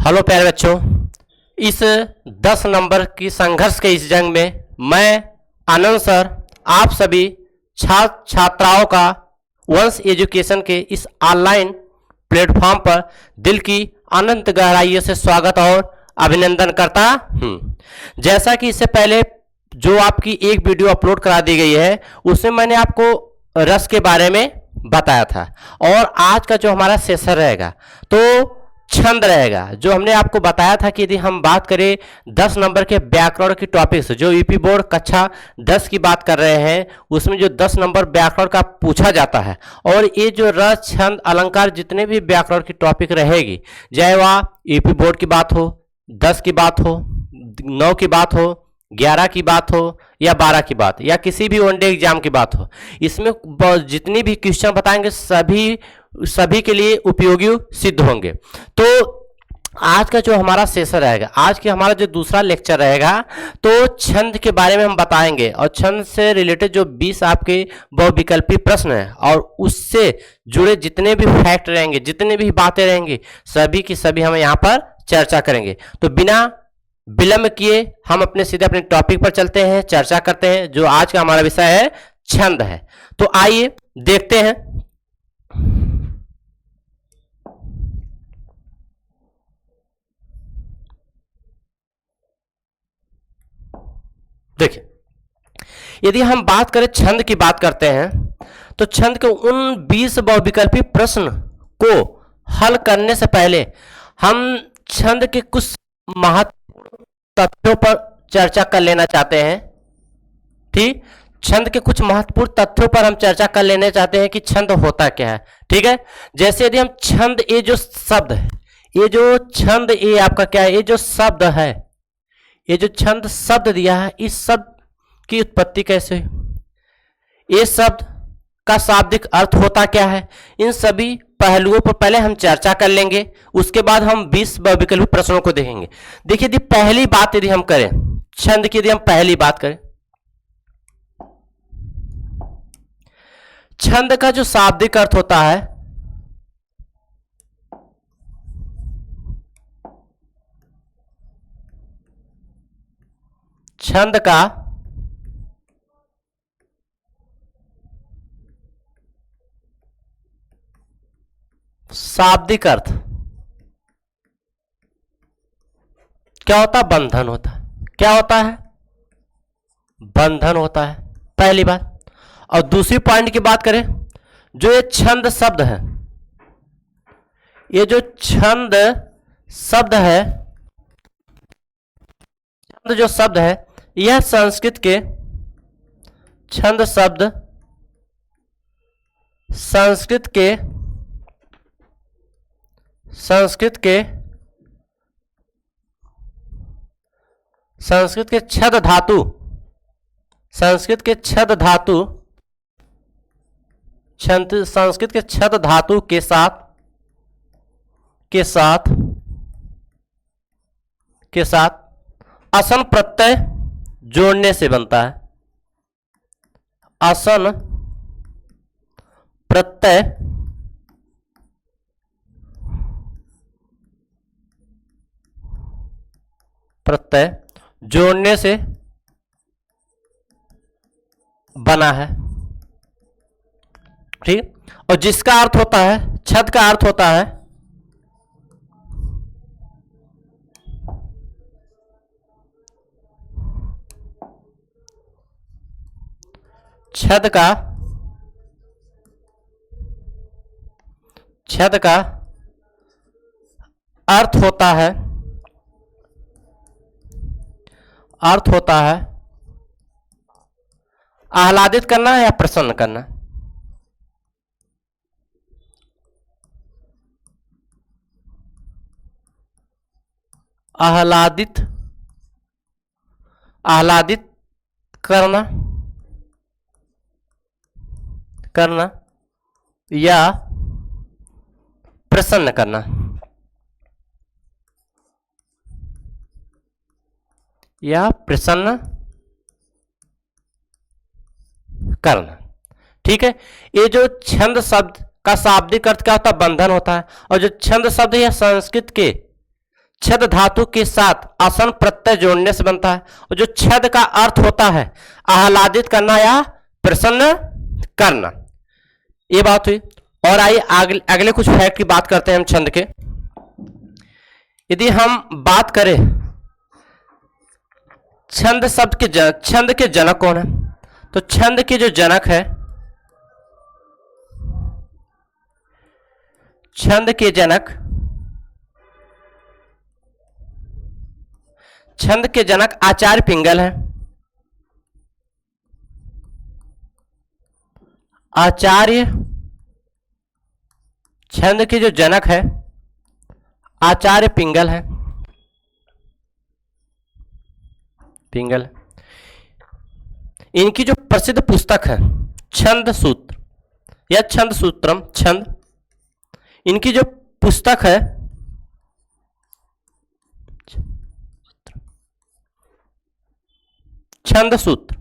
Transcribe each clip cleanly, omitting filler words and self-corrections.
Hello प्यारे बच्चों, इस 10 नंबर की संघर्ष के इस जंग में मैं आनंद सर आप सभी छात्र छात्राओं का वंश एजुकेशन के इस ऑनलाइन प्लेटफॉर्म पर दिल की अनंत गहराइयों से स्वागत और अभिनंदन करता हूँ। जैसा कि इससे पहले जो आपकी एक वीडियो अपलोड करा दी गई है उसमें मैंने आपको रस के बारे में बताया था और आज का जो हमारा सेशन रहेगा तो छंद रहेगा। जो हमने आपको बताया था कि यदि हम बात करें 10 नंबर के व्याकरण की टॉपिक से, जो यूपी बोर्ड कक्षा 10 की बात कर रहे हैं उसमें जो 10 नंबर व्याकरण का पूछा जाता है और ये जो रस छंद अलंकार जितने भी व्याकरण की टॉपिक रहेगी, चाहे वह यूपी बोर्ड की बात हो, 10 की बात हो, 9 की बात हो, 11 की बात हो या 12 की बात या किसी भी वनडे एग्जाम की बात हो, इसमें जितनी भी क्वेश्चन बताएंगे सभी के लिए उपयोगी सिद्ध होंगे। तो आज का जो हमारा सेशन रहेगा, आज के हमारा जो दूसरा लेक्चर रहेगा तो छंद के बारे में हम बताएंगे और छंद से रिलेटेड जो 20 आपके बहुविकल्पी प्रश्न है और उससे जुड़े जितने भी फैक्ट रहेंगे, जितने भी बातें रहेंगी, सभी की सभी हम यहाँ पर चर्चा करेंगे। तो बिना विलंब किए हम सीधे अपने टॉपिक पर चलते हैं, चर्चा करते हैं। जो आज का हमारा विषय है छंद है। तो आइए देखते हैं। देखिए, यदि हम बात करें छंद की बात करते हैं तो छंद के उन 20 बहुविकल्पी प्रश्न को हल करने से पहले हम छंद के कुछ महत्वपूर्ण तथ्यों पर चर्चा कर लेना चाहते हैं। ठीक, छंद के कुछ महत्वपूर्ण तथ्यों पर हम चर्चा कर लेना चाहते हैं कि छंद होता क्या है। ठीक है, जैसे यदि हम छंद, ये जो शब्द है, ये जो छंद, ये आपका क्या है, ये जो शब्द है, ये जो छंद शब्द दिया है, इस शब्द की उत्पत्ति कैसे हुई, ये शब्द का शाब्दिक अर्थ होता क्या है, इन सभी पहलुओं पर पहले हम चर्चा कर लेंगे। उसके बाद हम 20 बहुविकल्पी प्रश्नों को देखेंगे। देखिए, यदि पहली बात यदि हम करें छंद की, यदि हम पहली बात करें, छंद का जो शाब्दिक अर्थ होता है, छंद का शाब्दिक अर्थ क्या होता है? बंधन होता है। क्या होता है? बंधन होता है, पहली बात। और दूसरी पॉइंट की बात करें, जो ये छंद शब्द है, ये जो छंद शब्द है, छंद जो शब्द है, यह संस्कृत के छंद शब्द संस्कृत के छद धातु, संस्कृत के छद धातु के साथ असन प्रत्यय जोड़ने से बनता है। असन प्रत्यय जोड़ने से बना है। ठीक, और जिसका अर्थ होता है, छद का अर्थ होता है छद का अर्थ होता है आह्लादित करना या प्रसन्न करना। आह्लादित करना या प्रसन्न करना। करना। ठीक है, ये जो छंद शब्द का शाब्दिक अर्थ क्या होता है? बंधन होता है। और जो छंद शब्द है संस्कृत के छद धातु के साथ आसन प्रत्यय जोड़ने से बनता है। और जो छद का अर्थ होता है आह्लादित करना या प्रसन्न करना। ये बात हुई। और आइए अगले कुछ फैक्ट की बात करते हैं हम छंद के। यदि हम बात करें छंद शब्द के छंद के जनक कौन है, तो छंद के जो जनक है, छंद के जनक, छंद के जनक आचार्य पिंगल है। आचार्य छंद के जो जनक है आचार्य पिंगल है। पिंगल। इनकी जो प्रसिद्ध पुस्तक है छंद सूत्र या छंद सूत्रम, छंद, इनकी जो पुस्तक है छंद सूत्र,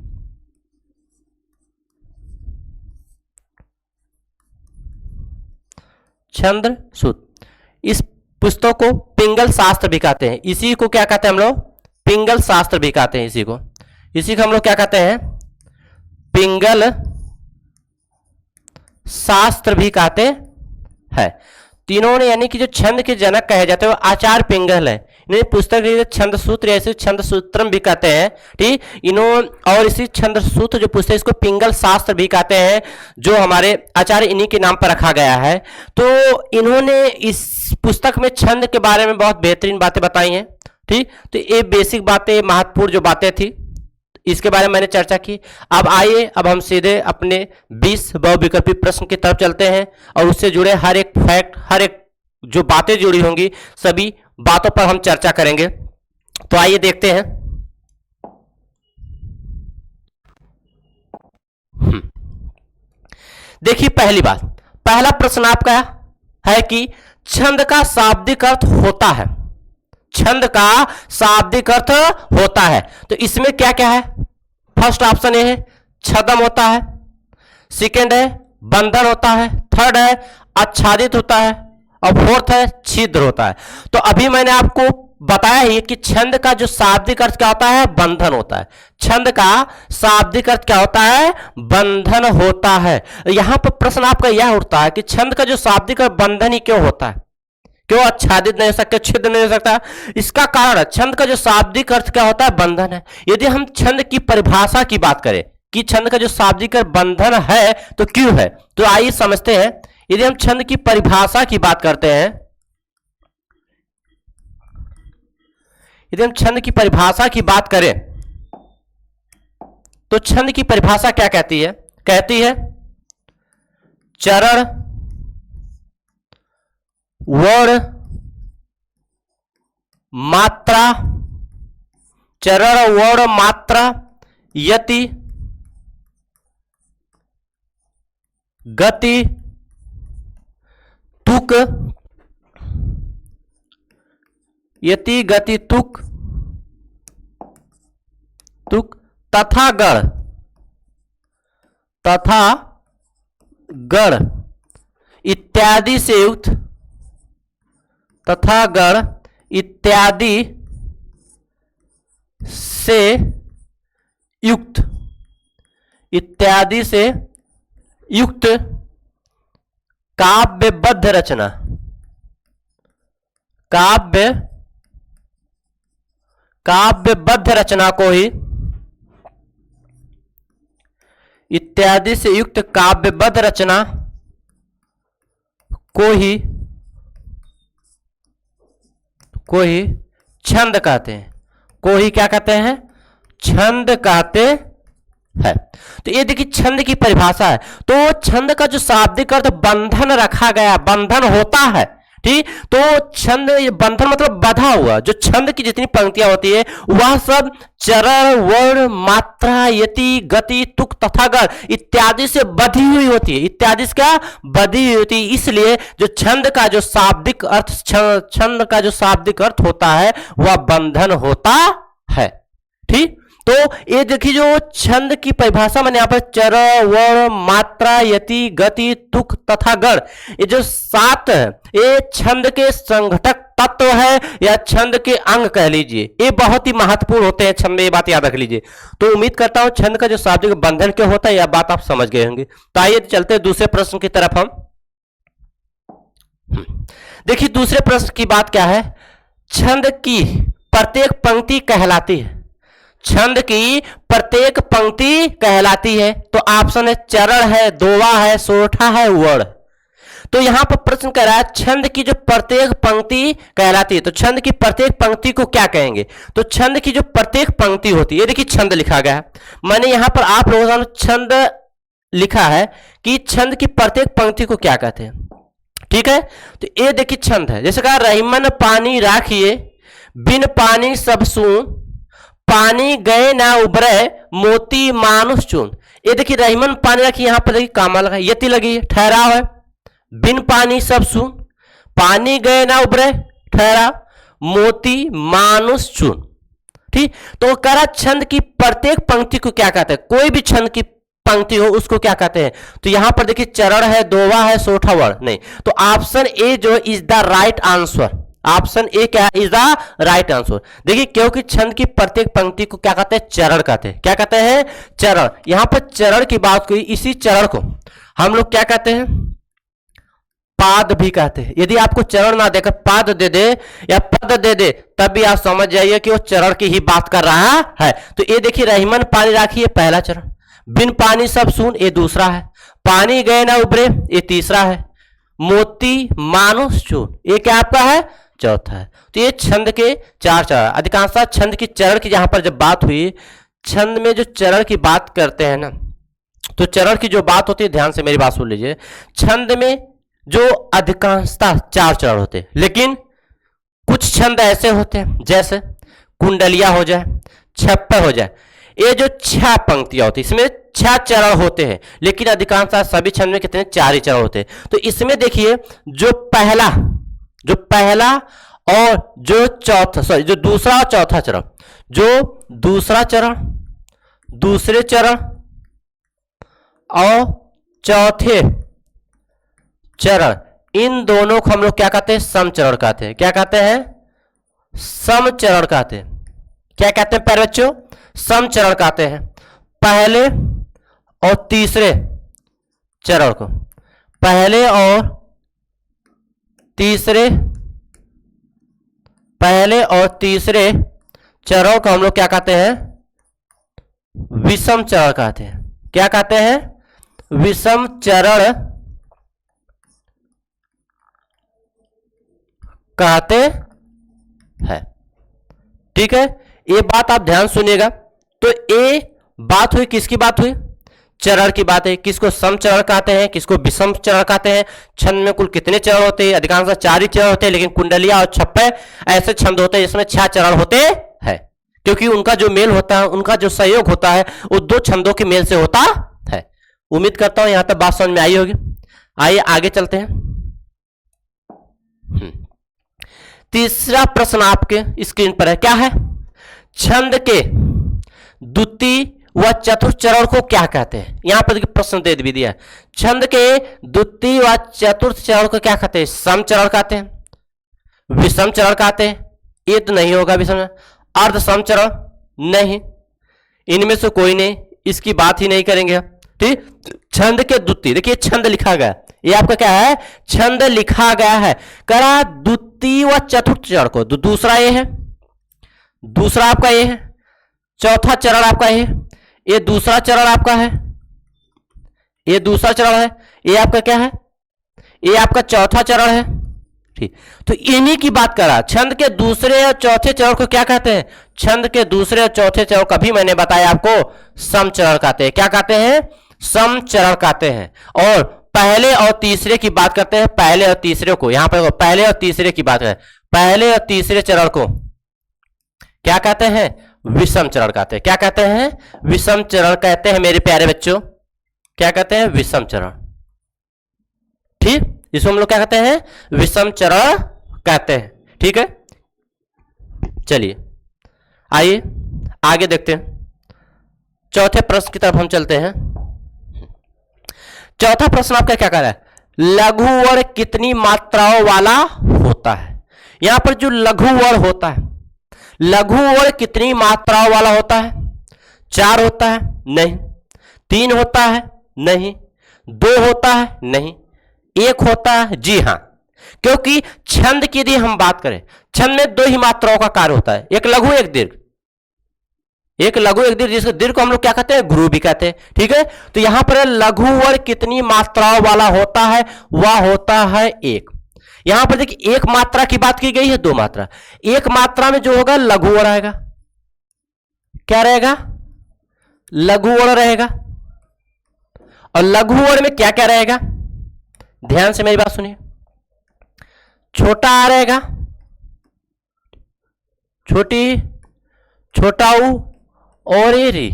छंद सूत्र, इस पुस्तक को पिंगल शास्त्र भी कहते हैं। इसी को क्या कहते हैं हम लोग? पिंगल शास्त्र भी कहते हैं। इसी को हम लोग क्या कहते हैं? पिंगल शास्त्र भी कहते हैं। तीनों ने यानी कि जो छंद के जनक कहे जाते हैं वो आचार्य पिंगल है। इन्हें पुस्तक छंद सूत्र ऐसे छंद सूत्रम भी कहते हैं, ठीक। इन्होंने और इसी छंद सूत्र जो पुस्तक इसको पिंगल शास्त्र भी कहते हैं, जो हमारे आचार्य इन्हीं के नाम पर रखा गया है। तो इन्होंने इस पुस्तक में छंद के बारे में बहुत बेहतरीन बातें बताई हैं, ठीक। तो ये बेसिक बातें, महत्वपूर्ण जो बातें थी इसके बारे में मैंने चर्चा की। अब आइए अब हम सीधे अपने 20 बहुविकल्पी प्रश्न की तरफ चलते हैं और उससे जुड़े हर एक फैक्ट, हर एक जो बातें जुड़ी होंगी सभी बातों पर हम चर्चा करेंगे। तो आइए देखते हैं। देखिए पहली बात, पहला प्रश्न आपका है कि छंद का शाब्दिक अर्थ होता है। छंद का शाब्दिक अर्थ होता है, तो इसमें क्या क्या है? फर्स्ट ऑप्शन ये है छदम होता है, सेकेंड है बंधन होता है, थर्ड है आच्छादित होता है और फोर्थ है छिद्र होता है। तो अभी मैंने आपको बताया ही कि छंद का जो शाब्दिक अर्थ क्या होता है? बंधन होता है। छंद का शाब्दिक अर्थ क्या होता है? बंधन होता है। यहां पर प्रश्न आपका यह उठता है कि छंद का जो शाब्दिक अर्थ बंधन ही क्यों होता है? क्यों आच्छादित नहीं हो सकता, छिद्र नहीं हो सकता? इसका कारण है छंद का जो शाब्दिक अर्थ क्या होता है? बंधन है। यदि हम छंद की परिभाषा की बात करें कि छंद का जो शाब्दिक अर्थ बंधन है तो क्यों है, तो आइए समझते हैं। यदि हम छंद की परिभाषा की बात करते हैं, यदि हम छंद की परिभाषा की बात करें तो छंद की परिभाषा क्या कहती है? कहती है चरण, वर्ण, मात्रा, चरण, वर्ण, मात्रा, यति, गति, तुक, यति, गति, तुक, तथा गण, तथा गण इत्यादि से युक्त, तथा गण इत्यादि से युक्त, इत्यादि से युक्त काव्यबद्ध रचना, काव्यबद्ध रचना को ही, इत्यादि से युक्त काव्यबद्ध रचना को ही छंद कहते हैं। को ही क्या कहते हैं? छंद कहते हैं। तो ये देखिए छंद की परिभाषा है। तो छंद का जो शाब्दिक अर्थ बंधन रखा गया, बंधन होता है, ठीक। तो छंद बंधन मतलब बंधा हुआ, जो छंद की जितनी पंक्तियां होती है वह सब चरण, वर्ण, मात्रा, यति, गति, तुक तथा गण इत्यादि से बधी हुई होती है। इत्यादि से क्या? बधी हुई होती है। इसलिए जो छंद का जो शाब्दिक अर्थ, छंद का जो शाब्दिक अर्थ होता है वह बंधन होता है, ठीक। तो ये देखिए जो छंद की परिभाषा मैंने यहां पर चर, वर्ण, मात्रा, यति, गति, तुक तथा गण, ये जो 7 है ये छंद के संघटक तत्व है या छंद के अंग कह लीजिए, ये बहुत ही महत्वपूर्ण होते हैं छंद में, ये बात याद रख लीजिए। तो उम्मीद करता हूं छंद का जो शाब्दिक बंधन क्या होता है यह बात आप समझ गए होंगे। तो आइए चलते हैं दूसरे प्रश्न की तरफ हम। देखिए दूसरे प्रश्न की बात क्या है, छंद की प्रत्येक पंक्ति कहलाती है, छंद की प्रत्येक पंक्ति कहलाती है। तो ऑप्शन है चरण है, दोहा है, सोठा है, वर्ण। तो यहां पर प्रश्न कह रहा है छंद की जो प्रत्येक पंक्ति कहलाती है, तो छंद की प्रत्येक पंक्ति को क्या कहेंगे? तो छंद की जो प्रत्येक पंक्ति होती है, ये देखिए छंद लिखा गया है, मैंने यहां पर आप लोगों ने छंद लिखा है कि छंद की प्रत्येक पंक्ति को क्या कहते हैं, ठीक है। तो ये देखिए छंद है, जैसे कहा रहीमन पानी राखिए, बिन पानी सब सून, पानी गए ना उबरे, मोती मानुष चून। ये देखिए रहीमन पानी राखिए, यहां पर देखिए कामा लगा, यति लगी है, ठहराव है, बिन पानी सब सून, पानी गए ना उबरे, ठहराव, मोती मानुष चून, ठीक। तो करा छंद की प्रत्येक पंक्ति को क्या कहते हैं, कोई भी छंद की पंक्ति हो उसको क्या कहते हैं? तो यहां पर देखिए चरण है, दोहा है, सोठा, वर्ण नहीं। तो ऑप्शन ए जो is the right answer, option A क्या है, इज द राइट आंसर। देखिए क्योंकि छंद की प्रत्येक पंक्ति को क्या कहते हैं? चरण कहते हैं। क्या कहते हैं? चरण। यहां पर चरण की बात हुई, इसी चरण को हम लोग क्या कहते हैं? पाद भी कहते हैं। यदि आपको चरण ना देकर पाद दे दे या पद दे दे तब भी आप समझ जाइए कि वो चरण की ही बात कर रहा है। तो ये देखिए रहीमन पानी राखिए पहला चरण, बिन पानी सब सून ये दूसरा है, पानी गए ना उबरे ये तीसरा है, मोती मानुष चून ये क्या आपका है? चौथा है। तो ये छंद के 4 चरण। अधिकांशतः छंद की चरण की जहां पर जब बात हुई, छंद में जो चरण की बात करते हैं ना, तो चरण की जो बात होती है, ध्यान से मेरी बात सुन लीजिए, छंद में जो अधिकांशतः 4 चरण होते हैं, लेकिन कुछ छंद ऐसे होते हैं जैसे कुंडलिया हो जाए, छप्पर हो जाए, ये जो 6 पंक्तियां होती है इसमें 6 चरण होते हैं, लेकिन अधिकांशतः सभी छंद में कितने? 4 ही चरण होते हैं। तो इसमें देखिए जो पहला और जो चौथा, सॉरी जो दूसरा और चौथा चरण, जो दूसरा चरण, दूसरे चरण और चौथे चरण, इन दोनों को हम लोग क्या कहते हैं? समचरण कहते हैं। क्या कहते हैं? समचरण कहते हैं। क्या कहते हैं प्यारे बच्चों? समचरण कहते हैं। पहले और तीसरे चरण को, पहले और तीसरे चरणों को हम लोग क्या कहते हैं? विषम चरण कहते हैं। क्या कहते हैं? विषम चरण कहते हैं, ठीक है। ये बात आप ध्यान सुनिएगा। तो ये बात हुई, किसकी बात हुई? चरण की बात है। किसको समचरण कहते हैं, किसको विषम चरण कहते हैं। छंद में कुल कितने चरण होते हैं? अधिकांश 4 ही चरण होते हैं, लेकिन कुंडलिया और छप्पर ऐसे छंद होते हैं जिसमें 6 चरण होते हैं, क्योंकि उनका जो मेल होता है, उनका जो सहयोग होता है, वो 2 छंदों के मेल से होता है। उम्मीद करता हूं यहां तक बात समझ में आई होगी। आइए आगे चलते हैं। तीसरा प्रश्न आपके स्क्रीन पर है, क्या है? छंद के द्वितीय व चतुर्थ चरण को क्या कहते हैं? यहां पर प्रश्न दे भी दिया है। छंद के द्वितीय व चतुर्थ चरण को क्या कहते हैं? समचरण कहते हैं, विषम चरण कहते हैं, ये तो नहीं होगा विषम, अर्ध समचरण नहीं, इनमें से कोई नहीं, इसकी बात ही नहीं करेंगे, ठीक। छंद के द्वितीय, देखिए छंद लिखा गया, ये आपका क्या है? छंद लिखा गया है। करा द्वितीय व चतुर्थ चरण को, दूसरा ये है, दूसरा आपका ये है, चौथा चरण आपका ये दूसरा चरण आपका है, ये दूसरा चरण है, ये आपका क्या है? ये आपका चौथा चरण है, ठीक। तो इन्हीं की बात करा। छंद के दूसरे और चौथे चरण को क्या कहते हैं? छंद के दूसरे और चौथे चरण का भी मैंने बताया आपको समचरण कहते हैं। क्या कहते हैं? समचरण कहते हैं। और पहले और तीसरे की बात करते हैं, पहले और तीसरे को, यहां पर पहले और तीसरे की बात करें, पहले और तीसरे चरण को क्या कहते हैं? विषम चरण कहते हैं। क्या कहते हैं? विषम चरण कहते हैं मेरे प्यारे बच्चों। क्या कहते हैं? विषम चरण, ठीक। इसको हम लोग क्या कहते हैं? विषम चरण कहते हैं, ठीक है। चलिए आइए आगे देखते हैं। चौथे प्रश्न की तरफ हम चलते हैं। चौथा प्रश्न आपका क्या कह रहा है, लघु वर्ण कितनी मात्राओं वाला होता है। यहां पर जो लघु वर्ण होता है, लघु वर्ण कितनी मात्राओं वाला होता है। 4 होता है, नहीं। 3 होता है, नहीं। 2 होता है, नहीं। 1 होता है, जी हां। क्योंकि छंद की यदि हम बात करें, छंद में 2 ही मात्राओं का कार्य होता है, एक लघु एक दीर्घ। एक लघु एक दीर्घ, जिसको दीर्घ को हम लोग क्या कहते हैं, गुरु भी कहते हैं। ठीक है, तो यहां पर लघु वर्ण कितनी मात्राओं वाला होता है, वह होता है 1। यहां पर देखिए, एक मात्रा की बात की गई है, 2 मात्रा। एक मात्रा में जो होगा लघु वर्ण रहेगा, क्या रहेगा, लघु वर्ण रहेगा। और लघु वर्ण में क्या क्या रहेगा, ध्यान से मेरी बात सुनिए। छोटा आ रहेगा, छोटी, छोटा ऊ और ये री।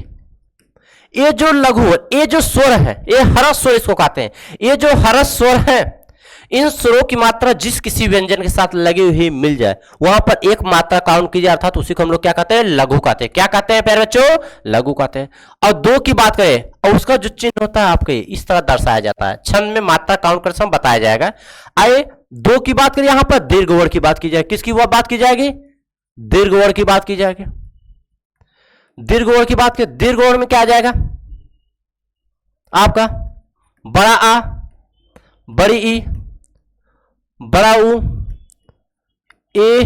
ये जो लघु, ये जो स्वर है, ये हरस स्वर इसको कहते हैं। ये जो हरस स्वर है, इन स्वरों की मात्रा जिस किसी व्यंजन के साथ लगी हुई मिल जाए, वहां पर एक मात्रा काउंट की जाए, अर्थात उसी को हम लोग क्या कहते हैं, लघु कहते हैं। क्या कहते हैं प्यारे बच्चों, लघु कहते हैं। और 2 की बात करें, और उसका जो चिन्ह होता है आपके इस तरह दर्शाया जाता है। छंद में मात्रा काउंट कर समय बताया जाएगा। आइए 2 की बात करें, यहां पर दीर्घ वर्ण की बात की जाए। किसकी वह बात की जाएगी, दीर्घ वर्ण की बात की जाएगी। दीर्घ वर्ण की बात करें, दीर्घ वर्ण में क्या आ जाएगा आपका, बड़ा आ, बड़ी ई, बड़ा ऊ, ए,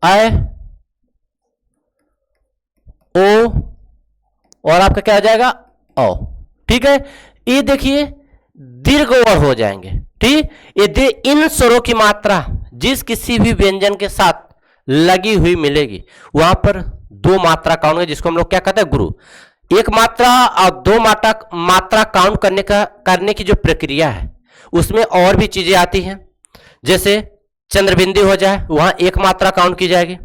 आई, ओ, और आपका क्या आ जाएगा, ओ। ठीक है, ये देखिए दीर्घ वर्ण हो जाएंगे। ठीक, ये इन स्वरों की मात्रा जिस किसी भी व्यंजन के साथ लगी हुई मिलेगी, वहां पर 2 मात्रा काउंट है, जिसको हम लोग क्या कहते हैं, गुरु। एक मात्रा और 2 मात्रा काउंट करने की जो प्रक्रिया है, उसमें और भी चीजें आती हैं। जैसे चंद्रबिंदी हो जाए, वहां 1 मात्रा काउंट की जाएगी।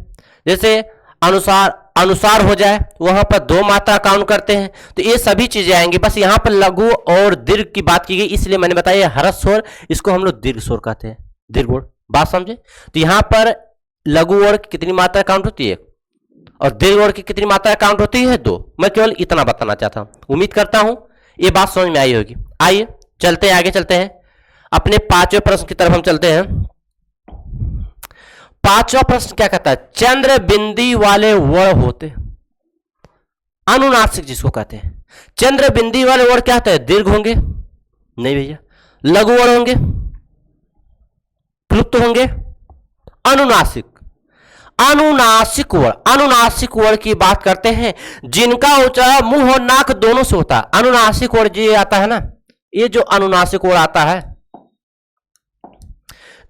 जैसे अनुसार हो जाए, वहां पर 2 मात्रा काउंट करते हैं। तो ये सभी चीजें आएंगी। बस यहां पर लघु और दीर्घ की बात की गई, इसलिए मैंने बताया हरस स्वर, इसको हम लोग दीर्घ स्वर कहते हैं, दीर्घ वर्ण। बात समझे। तो यहां पर लघु वर्ण की कितनी मात्रा काउंट होती है, और दीर्घ वर्ण की कितनी मात्रा काउंट होती है, 2। मैं केवल इतना बताना चाहता हूं, उम्मीद करता हूं ये बात समझ में आई होगी। आइए चलते हैं, आगे चलते हैं, अपने 5वें प्रश्न की तरफ हम चलते हैं। 5वां प्रश्न क्या कहता है, चंद्र बिंदी वाले वर्ण होते, अनुनासिक जिसको कहते हैं। चंद्र बिंदी वाले वर्ण क्या होते हैं, दीर्घ होंगे, नहीं भैया, लघु वर्ण होंगे, क्लुप्त होंगे, अनुनासिक। अनुनासिक वर्ण, अनुनासिक वर्ण की बात करते हैं, जिनका उच्चारण मुंह और नाक दोनों से होता है। अनुनासिक वर्ण जो आता है ना, ये जो अनुनासिक वर्ण आता है,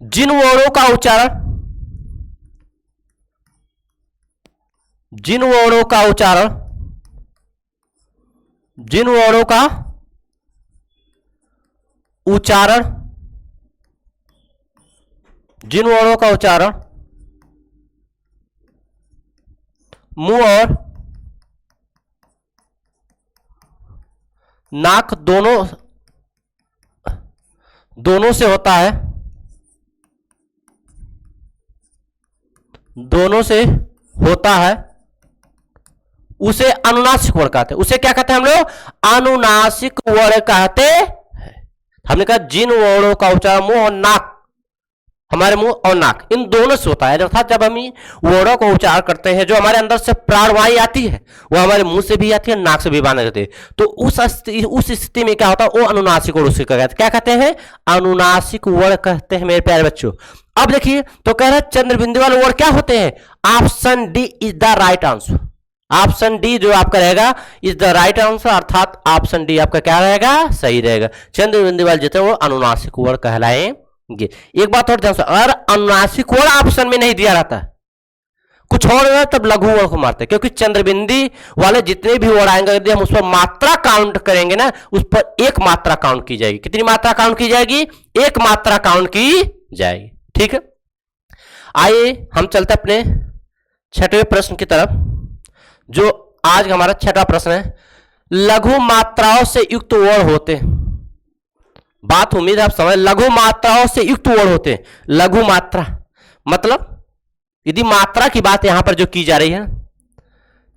जिन वर्णों का उच्चारण, जिन वर्णों का उच्चारण, जिन वर्णों का उच्चारण, जिन वर्णों का उच्चारण मुंह और नाक दोनों से होता है, दोनों से होता है, उसे अनुनासिक वर्ण कहते हैं। उसे क्या कहते हैं हम लोग, अनुनासिक वर्ण कहते हैं। हमने कहा जिन वर्णों का उच्चारण मुंह और नाक, हमारे मुंह और नाक इन दोनों से होता है, अर्थात जब हम वर्णों को उच्चारण करते हैं, जो हमारे अंदर से प्राणवायु आती है, वो हमारे मुंह से भी आती है, नाक से भी बाहर जाती है। तो उस स्थिति में क्या होता है, वो अनुनासिक वर्ण उसे क्या कहते हैं, अनुनासिक वर्ण कहते हैं मेरे प्यारे बच्चों। अब देखिए, तो कह रहे हैं चंद्र बिंदु वाले वर्ण क्या होते हैं, option D is the right answer. Option D जो आपका रहेगा इज द राइट आंसर, अर्थात ऑप्शन डी आपका क्या रहेगा, सही रहेगा। चंद्र बिंदु वाले जितने वो अनुनासिक वर्ण कहलाएंगे। एक बात और ध्यान से, अगर अनुनासिक वर्ण ऑप्शन में नहीं दिया रहता, कुछ और है, तब लघु वर्ण को मारते हैं, क्योंकि चंद्रबिंदी वाले जितने भी वर्ण आएंगे, यदि हम उस पर मात्रा काउंट करेंगे ना, उस पर 1 मात्रा काउंट की जाएगी। कितनी मात्रा काउंट की जाएगी, 1 मात्रा काउंट की जाएगी। ठीक है, आइए हम चलते अपने 6वें प्रश्न की तरफ, जो आज हमारा 6वां प्रश्न है। लघु मात्राओं से युक्त वर्ण होते, बात उम्मीद है आप समझ। लघु मात्राओं से युक्त वर्ड होते हैं। लघु मात्रा मतलब यदि मात्रा की बात यहां पर जो की जा रही है,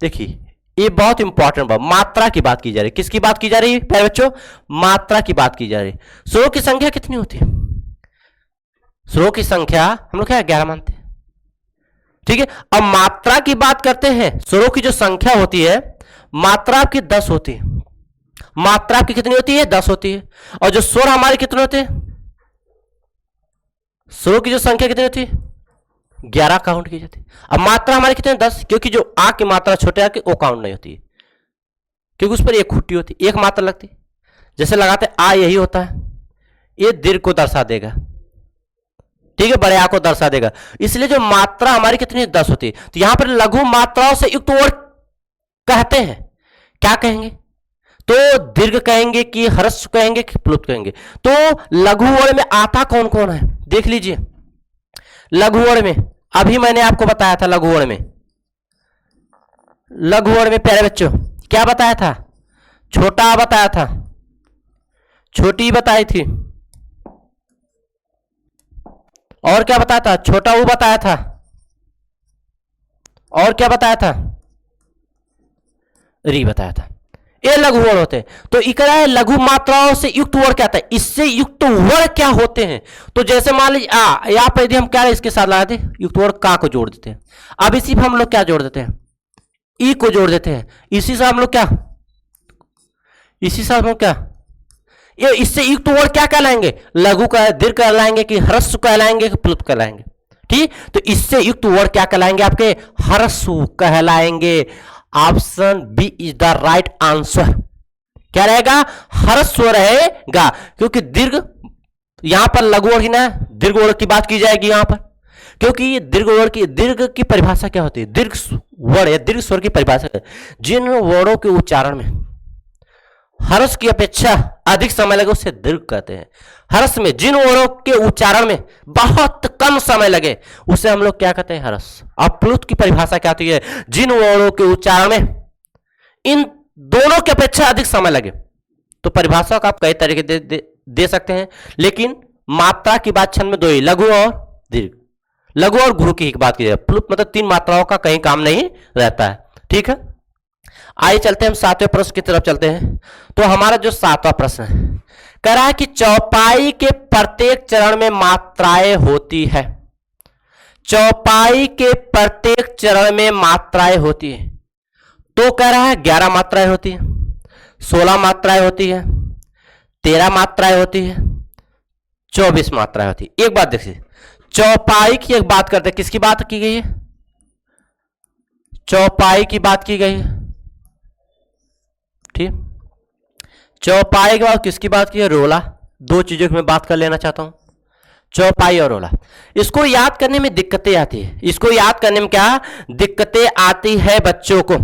देखिए ये बहुत इंपॉर्टेंट बात, मात्रा की बात की जा रही है। किसकी बात की जा रही है प्यारे बच्चों? मात्रा की बात की जा रही है। स्वरों की संख्या कितनी होती है? स्वरों की संख्या हम लोग क्या 11 मानते हैं, ठीक है। अब मात्रा की बात करते हैं, स्वरों की जो संख्या होती है मात्रा आपकी 10 होती है। मात्रा आपकी कितनी होती है? 10 होती है। और जो स्वर हमारे कितने होते हैं? स्वरों की जो संख्या कितनी होती है? 11 काउंट की जाती है। अब मात्रा हमारी कितने? 10, क्योंकि जो आ की मात्रा छोटे आ की वो काउंट नहीं होती है, क्योंकि उस पर एक खुट्टी होती है, एक मात्रा लगती है। जैसे लगाते आ, यही होता है, ये दीर्घ को दर्शा देगा, ठीक है, बड़े आ को दर्शा देगा। इसलिए जो मात्रा हमारी कितनी? 10 होती है। तो यहां पर लघु मात्राओं से युक्त वर्ड कहते हैं, क्या कहेंगे? तो दीर्घ कहेंगे कि ह्रस्व कहेंगे कि प्लुत कहेंगे? तो लघु वर्ण में आता कौन कौन है देख लीजिए। लघु वर्ण में अभी मैंने आपको बताया था, लघु वर्ण में, लघु वर्ण में प्यारे बच्चों क्या बताया था? छोटा बताया था, छोटी बताई थी, और क्या बताया था? छोटा ऊ बताया था, और क्या बताया था? री बताया था। ये लघु वर्ण होते हैं। तो इकरा है लघु मात्राओं से युक्त वर्ण क्या था? इससे युक्त वर्ण क्या होते हैं? तो जैसे मान लीजिए आ, यहां पर यदि हम क्या इसके साथ लगा दे युक्त वर्ण का को जोड़ देते हैं। अब इसी पर हम लोग क्या जोड़ देते हैं? ई को जोड़ देते हैं। इसी से हम लोग क्या, इसी से हम लोग क्या, ये इससे युक्त वर्ण क्या कहलाएंगे? लघु का दीर्घ कहलाएंगे कि ह्रस्व कहलाएंगे कि प्लुत कहलाएंगे? ठीक, तो इससे युक्त वर्ण क्या कहलाएंगे? आपके ह्रस्व कहलाएंगे। Option B is the right answer. क्या रहेगा? ह्रस्व रहेगा, क्योंकि दीर्घ यहां पर लघु वर्ण ना दीर्घ वर्ण की बात की जाएगी यहां पर, क्योंकि दीर्घ वर्ण की, दीर्घ की परिभाषा क्या होती है? दीर्घ वर्ण या दीर्घ स्वर की परिभाषा है जिन वर्णों के उच्चारण में ह्रस्व की अपेक्षा अधिक समय लगे उसे दीर्घ कहते हैं। ह्रस्व में जिन वर्णों के उच्चारण में बहुत कम समय लगे उसे हम लोग क्या कहते हैं? ह्रस्व। अब प्लुत की परिभाषा क्या होती है? जिन वर्णों के उच्चारण में इन दोनों की अपेक्षा अधिक समय लगे। तो परिभाषा को आप कई तरीके दे सकते हैं, लेकिन मात्रा की बात छंद में दो ही, लघु और दीर्घ, लघु और गुरु की बात की जाए। प्लुत मतलब 3 मात्राओं का कहीं काम नहीं रहता है, ठीक है। आइए चलते हैं हम 7वें प्रश्न की तरफ चलते हैं। तो हमारा जो 7वां प्रश्न है कह रहा है कि चौपाई के प्रत्येक चरण में मात्राएं होती है। चौपाई के प्रत्येक चरण में मात्राएं होती है। तो कह रहा है 11 मात्राएं होती है, 16 मात्राएं होती है, 13 मात्राएं होती है, 24 मात्राएं होती है। एक बात देखिए, चौपाई की एक बात करते हैं, किसकी बात की गई है? चौपाई की बात की गई है, ठीक। चौपाई के बाद किसकी बात की है? रोला। दो चीजों की मैं बात कर लेना चाहता हूं, चौपाई और रोला। इसको याद करने में दिक्कतें आती है, इसको याद करने में क्या दिक्कतें आती है बच्चों को,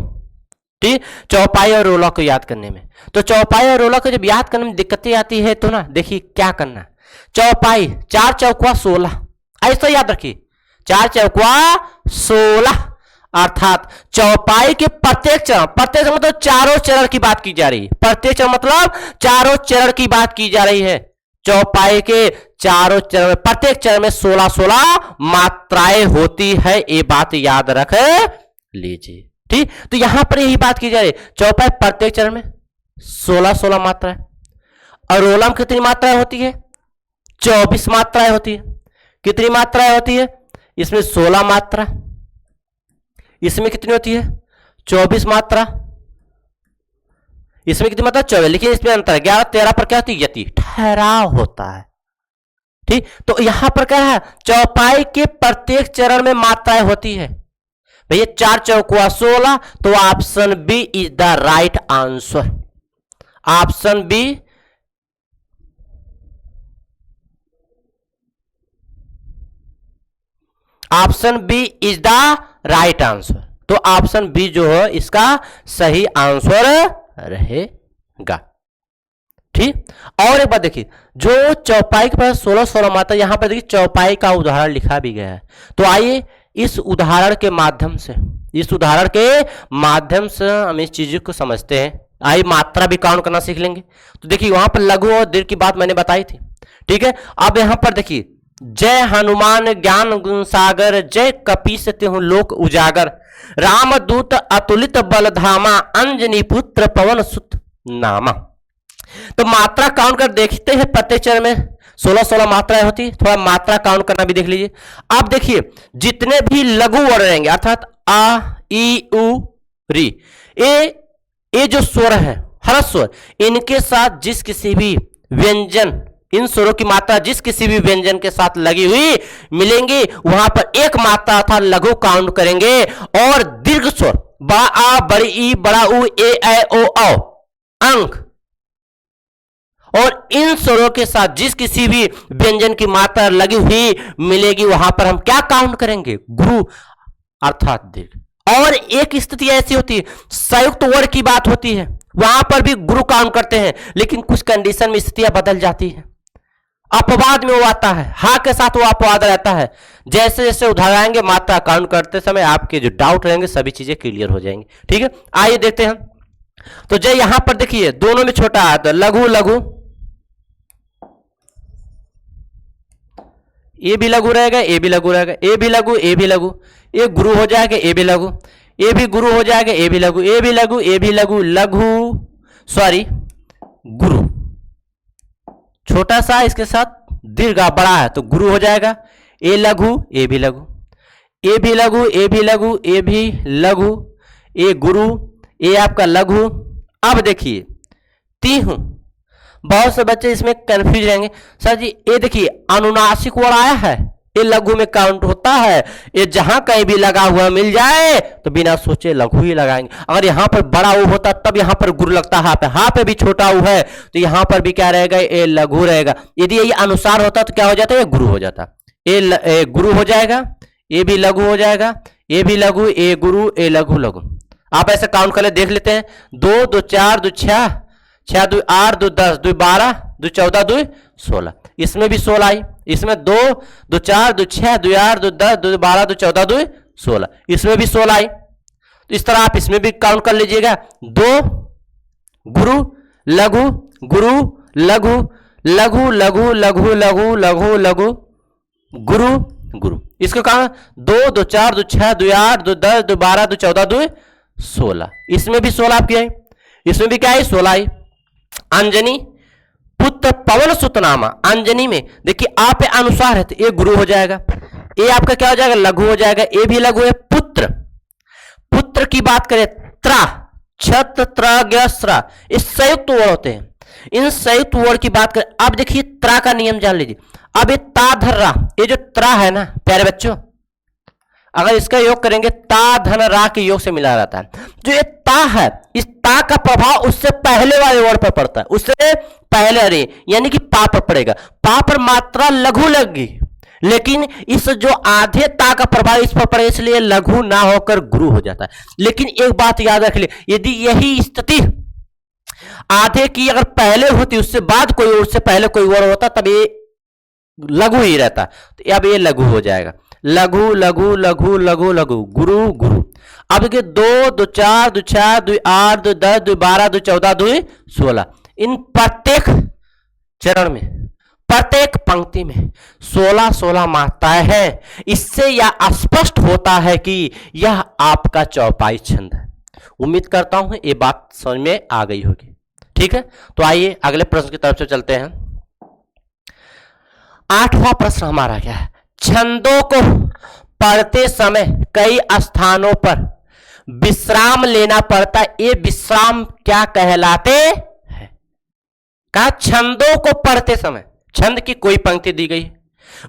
ठीक। चौपाई और रोला को याद करने में, तो चौपाई और रोला को जब याद करने में दिक्कतें आती है तो ना देखिए क्या करना। चौपाई 4 चौकुआ 16, ऐसा याद रखिए, 4 चौकुआ 16, अर्थात चौपाई के प्रत्येक चरण, प्रत्येक मतलब चारों चरण की बात की जा रही है। प्रत्येक चरण मतलब चारों चरण की बात की जा रही है। चौपाई के चारों चरण में, प्रत्येक चरण में 16-16 मात्राएं होती है, ये बात याद रख लीजिए, ठीक। तो यहां पर यही बात की जा रही है, चौपाई प्रत्येक चरण में 16-16 मात्राएं। और रोला में कितनी मात्राएं होती है? 24 मात्राएं होती है। कितनी मात्राएं होती है? इसमें 16 मात्रा, इसमें कितनी होती है? 24 मात्रा, इसमें कितनी मात्रा? 24, लेकिन इसमें अंतर है, 11-13 पर क्या होती है? यति, ठहराव होता है, ठीक। तो यहां पर क्या है? चौपाई के प्रत्येक चरण में मात्राएं होती है। भैया 4 चौकुआ 16, तो option B is the right answer. Option B option B is the right answer. तो ऑप्शन बी जो है इसका सही आंसर रहेगा, ठीक। और एक बात देखिए, जो चौपाई के पास 16-16 मात्रा, यहां पर देखिए चौपाई का उदाहरण लिखा भी गया है। तो आइए इस उदाहरण के माध्यम से, इस उदाहरण के माध्यम से हम इस चीज को समझते हैं। आई मात्रा भी काउंट करना सीख लेंगे। तो देखिए वहां पर लघु और दीर्घ की बात मैंने बताई थी, ठीक है। अब यहां पर देखिए, जय हनुमान ज्ञान गुण सागर, जय कपीस तिहुँ लोक उजागर, रामदूत अतुलित बल धामा, अंजनी पुत्र पवन सुत नामा। तो मात्रा काउंट कर देखते हैं प्रत्येक चरण में 16-16 मात्राएं होती, थोड़ा मात्रा काउंट करना भी देख लीजिए। अब देखिए जितने भी लघु वर्ण रहेंगे अर्थात आ ई उ री, ये जो स्वर है हर्ष स्वर, इनके साथ जिस किसी भी व्यंजन, इन स्वरों की मात्रा जिस किसी भी व्यंजन के साथ लगी हुई मिलेंगी वहां पर एक मात्रा अर्थात लघु काउंट करेंगे। और दीर्घ स्वर बड़ा आ बड़ी ई बड़ा उ ए ऐ ओ औ अंक, और इन स्वरों के साथ जिस किसी भी व्यंजन की मात्रा लगी हुई मिलेगी वहां पर हम क्या काउंट करेंगे, गुरु अर्थात दीर्घ। और एक स्थिति ऐसी होती है संयुक्त वर्ड की बात होती है, वहां पर भी गुरु काउंट करते हैं, लेकिन कुछ कंडीशन में स्थितियां बदल जाती है, अपवाद में वो आता है, हा के साथ वो अपवाद रहता है। जैसे जैसे उदाहरण मात्रा काउंट करते समय आपके जो डाउट रहेंगे सभी चीजें क्लियर हो जाएंगी, ठीक है। आइए देखते हैं। तो जय यहां पर देखिए दोनों में छोटा है, तो लघु लघु, ये भी लघु रहेगा, ये भी लघु रहेगा, ये भी लघु, ये भी लघु, ये गुरु हो जाएगा, ये भी लघु, ये भी गुरु हो जाएगा, ये भी लघु, ये भी लघु, ये भी लघु, लघु सॉरी गुरु, छोटा सा इसके साथ दीर्घ बड़ा है तो गुरु हो जाएगा, ये लघु, ये भी लघु, ये भी लघु, ये भी लघु, ये भी लघु, ये गुरु, ये आपका लघु। अब देखिए तिहु, बहुत से बच्चे इसमें कंफ्यूज रहेंगे, सर जी ये देखिए अनुनासिक वर्ड आया है, ये लघु में काउंट होता है, ये जहां कहीं भी लगा हुआ मिल जाए तो बिना सोचे लघु ही लगाएंगे। अगर यहाँ पर बड़ा ऊ होता तब यहाँ पर गुरु लगता, हा पे भी छोटा ऊ है तो यहाँ पर भी क्या रहेगा, ये लघु रहेगा। यदि ये अनुसार होता तो क्या हो जाता है, ये गुरु हो जाता, ये गुरु हो जाएगा, ये भी लघु हो जाएगा, ये भी लघु, ये गुरु, ये लघु लघु। आप ऐसे काउंट कर ले, देख लेते हैं, 2 2 4 2 6 6 2 8 2 10 2 12 2 14 2 16, इसमें भी 16 आई, इसमें 2 2 4 2 6 2 8 2 10 2 12 2 14 2 16, इसमें भी 16 आई। तो इस तरह आप इसमें भी काउंट कर लीजिएगा, 2 गुरु लघु गुरु लघु लघु लघु लघु लघु लघु लघु गुरु गुरु, इसको कहा 2 2 4 2 6 2 8 2 10 2 12 2 14 2 16, इसमें भी 16 आपकी आई, इसमें भी क्या है 16 आई। अंजनी पुत्र पवन सुत नामा, अंजनी में देखिए आप अनुसार है तो ये गुरु हो जाएगा, ये आपका क्या हो जाएगा, लघु हो जाएगा, ये भी लघु है। पुत्र, पुत्र की बात करें त्रा छत त्र ग स्रा, ये संयुक्त वर्ड होते हैं, इन संयुक्त वर्ड की बात करें। अब देखिए त्रा का नियम जान लीजिए, अब ये ता धर रा, ये जो त्रा है ना प्यारे बच्चों, अगर इसका योग करेंगे ता धन रा के योग से मिला रहता है। जो ये ता है, इस ता का प्रभाव उससे पहले वाले वर्ड पर पड़ता है, उससे पहले अरे यानी कि पा पर पड़ेगा, पा पर मात्रा लघु लगी, लेकिन इस जो आधे ता का प्रभाव इस पर पड़े इसलिए लघु ना होकर गुरु हो जाता है। लेकिन एक बात याद रख ले, यदि यही स्थिति आधे की अगर पहले होती उससे बाद कोई उससे पहले कोई वर्ड होता तब ये लघु ही रहता, तो अब ये लघु हो जाएगा, लघु लघु लघु लघु लघु गुरु गुरु। अब देखिए 2 2 4 2 6 2 8 2 10 2 12 2 14 2 16, इन प्रत्येक चरण में प्रत्येक पंक्ति में 16-16 मात्राएं हैं। इससे यह स्पष्ट होता है कि यह आपका चौपाई छंद है। उम्मीद करता हूं ये बात समझ में आ गई होगी, ठीक है। तो आइए अगले प्रश्न की तरफ से चलते हैं। 8वां प्रश्न हमारा क्या है, छंदों को पढ़ते समय कई स्थानों पर विश्राम लेना पड़ता है, ये विश्राम क्या कहलाते हैं। कहा छंदों को पढ़ते समय, छंद की कोई पंक्ति दी गई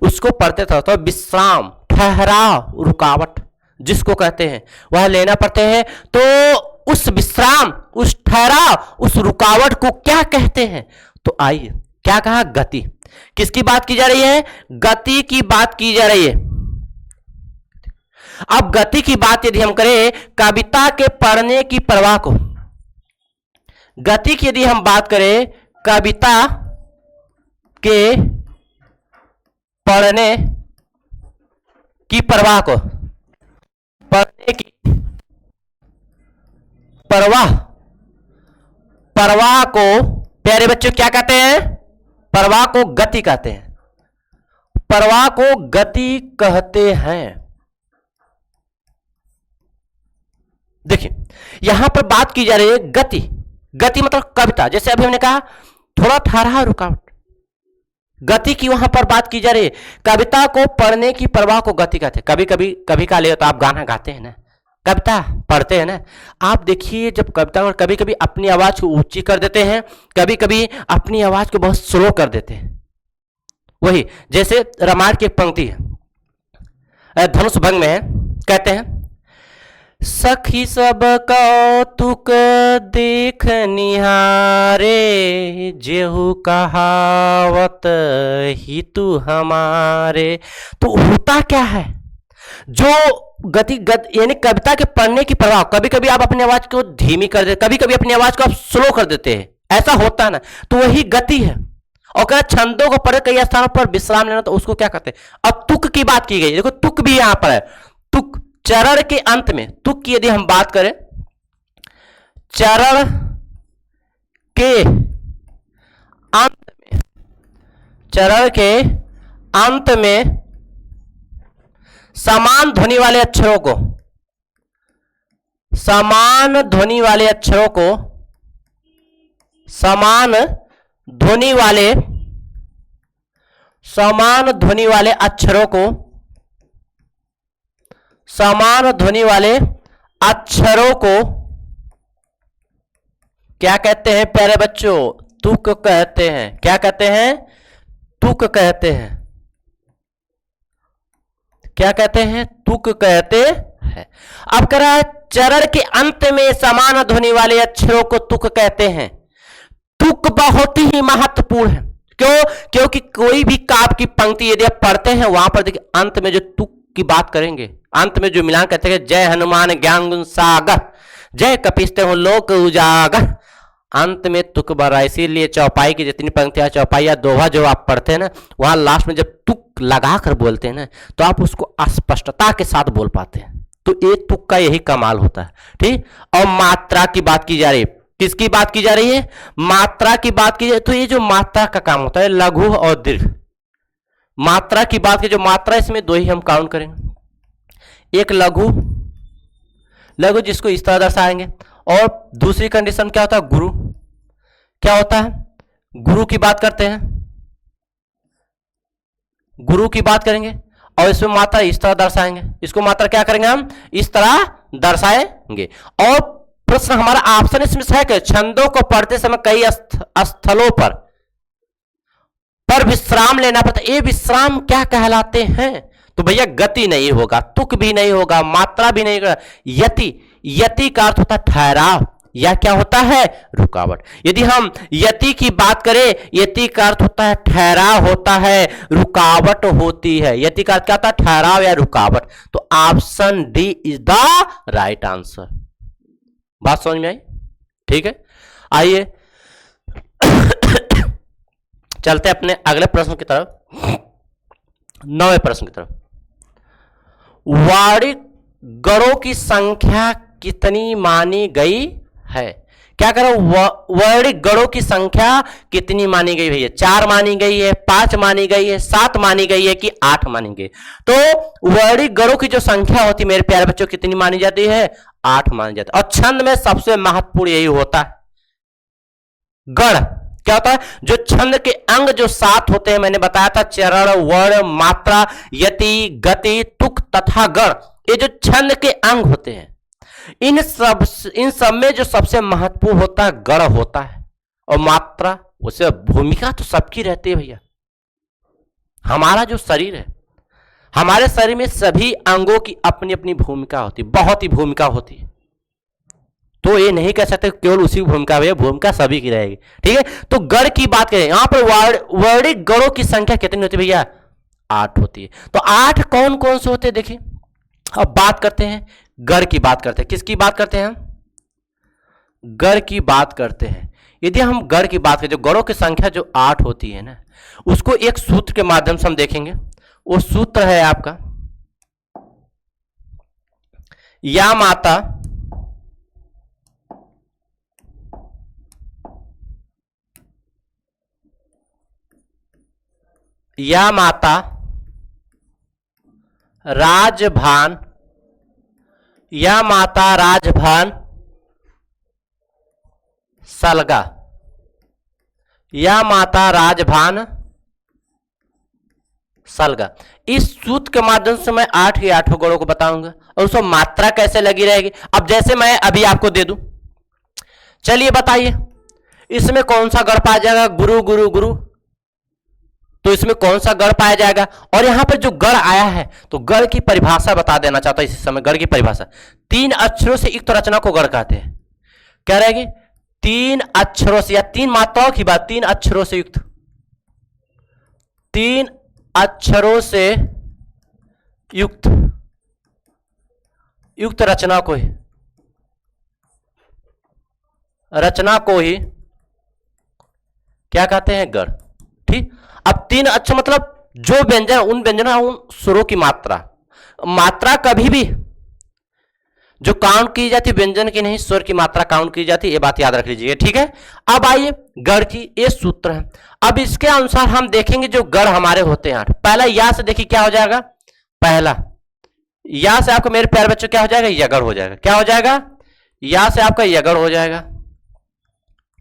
उसको पढ़ते समय तो विश्राम ठहराव रुकावट जिसको कहते हैं वह लेना पड़ते हैं, तो उस विश्राम उस ठहराव उस रुकावट को क्या कहते हैं। तो आइए क्या कहा, गति। किसकी बात की जा रही है, गति की बात की जा रही है। अब गति की बात यदि हम करें कविता के पढ़ने की प्रवाह को, गति की यदि हम बात करें कविता के पढ़ने की प्रवाह को, पढ़ने की प्रवाह प्रवाह को प्यारे बच्चों क्या कहते हैं? प्रवाह को गति कहते हैं। प्रवाह को गति कहते हैं। देखिए यहां पर बात की जा रही है गति। गति मतलब कविता, जैसे अभी हमने कहा थोड़ा ठहरा रुकावट, गति की वहां पर बात की जा रही है। कविता को पढ़ने की प्रवाह को गति कहते हैं। कभी का ले तो आप गाना गाते हैं ना, कविता पढ़ते हैं ना, आप देखिए जब कविता और कभी कभी अपनी आवाज को ऊंची कर देते हैं, कभी कभी अपनी आवाज को बहुत स्लो कर देते हैं। वही जैसे रामायण की एक पंक्ति है, धनुष भंग में है, कहते हैं सखी सब कौतुक देख निहारे, जेहू कहावत ही तू हमारे। तो होता क्या है, जो यानी कविता के पढ़ने की प्रभाव, कभी कभी आप अपनी आवाज को धीमी कर देते, कभी कभी अपनी आवाज को आप स्लो कर देते हैं, ऐसा होता है ना, तो वही गति है। और क्या छंदों को पढ़े कई स्थानों पर विश्राम लेना, तो उसको क्या कहते हैं? अब तुक की बात की गई, देखो तुक भी यहां पर है। तुक चरण के अंत में, तुक की यदि हम बात करें, चरण के अंत में, चरण के अंत में समान ध्वनि वाले अक्षरों को, समान ध्वनि वाले अक्षरों को, समान ध्वनि वाले, समान ध्वनि वाले अक्षरों को, समान ध्वनि वाले अक्षरों को क्या कहते हैं प्यारे बच्चों? तुक कहते हैं। क्या कहते हैं? तुक कहते हैं। क्या कहते हैं? तुक कहते हैं। अब कह रहा है चरण के अंत में समान ध्वनि वाले अक्षरों को तुक कहते हैं। तुक बहुत ही महत्वपूर्ण है। क्यों? क्योंकि कोई भी काव्य की पंक्ति यदि आप पढ़ते हैं, वहां पर देखिए अंत में जो तुक की बात करेंगे, अंत में जो मिलान कहते हैं, जय हनुमान ज्ञान गुण सागर, जय कपिस्ते हो लोक उजागर, अंत में तुक बरा। इसीलिए चौपाई की जितनी पंक्तियां, चौपाई या दोहा जो आप पढ़ते हैं ना, वहां लास्ट में जब तुक लगाकर बोलते हैं ना, तो आप उसको स्पष्टता के साथ बोल पाते हैं। तो ये तुक का यही कमाल होता है। ठीक। और मात्रा की बात की जा रही है, किसकी बात की जा रही है? मात्रा की बात की जाए तो ये जो मात्रा का काम होता है, लघु और दीर्घ। मात्रा की बात की, जो मात्रा इसमें दो ही हम काउंट करेंगे, एक लघु, लघु जिसको इस तरह दर्शाएंगे, और दूसरी कंडीशन क्या होता है? गुरु। क्या होता है? गुरु की बात करते हैं, गुरु की बात करेंगे, और इसमें मात्रा इस तरह दर्शाएंगे। इसको मात्रा क्या करेंगे हम? इस तरह दर्शाएंगे। और प्रश्न हमारा ऑप्शन इसमें है कि छंदों को पढ़ते समय कई स्थलों पर विश्राम लेना पड़ता है। ये विश्राम क्या कहलाते हैं? तो भैया गति नहीं होगा, तुक भी नहीं होगा, मात्रा भी नहीं होगा, यति। यति का अर्थ होता है ठहराव, या क्या होता है? रुकावट। यदि हम यति की बात करें, यति का अर्थ होता है ठहराव होता है, रुकावट होती है। यति का अर्थ क्या होता है? ठहराव या रुकावट। तो option D is the right answer. बात समझ में आई? ठीक है, आइए चलते अपने अगले प्रश्न की तरफ, 9वें प्रश्न की तरफ। वार्षिक गणों की संख्या कितनी मानी गई है? क्या करो? वर्णिक गणों की संख्या कितनी मानी गई है? 4 मानी गई है, 5 मानी गई है, 7 मानी गई है कि 8 मानी गई? तो वर्णिक गणों की जो संख्या होती है मेरे प्यारे बच्चों, कितनी मानी जाती है? 8 मानी जाती है। और छंद में सबसे महत्वपूर्ण यही होता है, गण। क्या होता है? जो छंद के अंग जो 7 होते हैं, मैंने बताया था, चरण, वर्ण, मात्रा, यति, गति, तुक तथा गण। ये जो छंद के अंग होते हैं, इन सब में जो सबसे महत्वपूर्ण होता है गण होता है। और मात्रा, उसे भूमिका तो सबकी रहती है भैया। हमारा जो शरीर है, हमारे शरीर में सभी अंगों की अपनी अपनी भूमिका होती है, बहुत ही भूमिका होती है। तो ये नहीं कह सकते केवल उसी की भूमिका, भैया भूमिका सभी की रहेगी। ठीक है, तो गण की बात करें, यहां पर वर्णिक गणों की संख्या कितनी होती है भैया? 8 होती है। तो 8 कौन कौन से होते हैं? देखिए, अब बात करते हैं गण की बात करते हैं। किसकी बात करते हैं? गण की बात करते हैं। यदि हम गण की बात करें, जो गणों की संख्या जो 8 होती है ना, उसको एक सूत्र के माध्यम से हम देखेंगे। वो सूत्र है आपका, या माता या माता राजभान, या माता राजभान सलगा, या माता राजभान सलगा। इस सूत्र के माध्यम से मैं 8 ही 8 गणों को बताऊंगा और उसको मात्रा कैसे लगी रहेगी। अब जैसे मैं अभी आपको दे दूं, चलिए बताइए इसमें कौन सा गण पाया जाएगा, गुरु गुरु गुरु, तो इसमें कौन सा गण पाया जाएगा। और यहां पर जो गण आया है तो गण की परिभाषा बता देना चाहता हूं इस समय। गण की परिभाषा 3 अक्षरों से युक्त रचना को गण कहते हैं। क्या रहेगी? 3 अक्षरों से, या 3 मात्राओं की बात, 3 अक्षरों से युक्त, 3 अक्षरों से युक्त रचना को ही क्या कहते हैं? गण। ठीक। अब 3 अक्षर मतलब जो व्यंजन, उन व्यंजन, उन स्वरों की मात्रा कभी भी जो काउंट की जाती है व्यंजन की नहीं, स्वर की मात्रा काउंट की जाती है, ये बात याद रख लीजिए। ठीक है। अब आइए गण की ये सूत्र है। अब इसके अनुसार हम देखेंगे जो गण हमारे होते हैं 8। पहला या से देखिए क्या हो जाएगा, पहला या से आपको मेरे प्यारे बच्चों क्या हो जाएगा? यगड़ हो जाएगा। क्या हो जाएगा? या से आपका यगड़ हो जाएगा।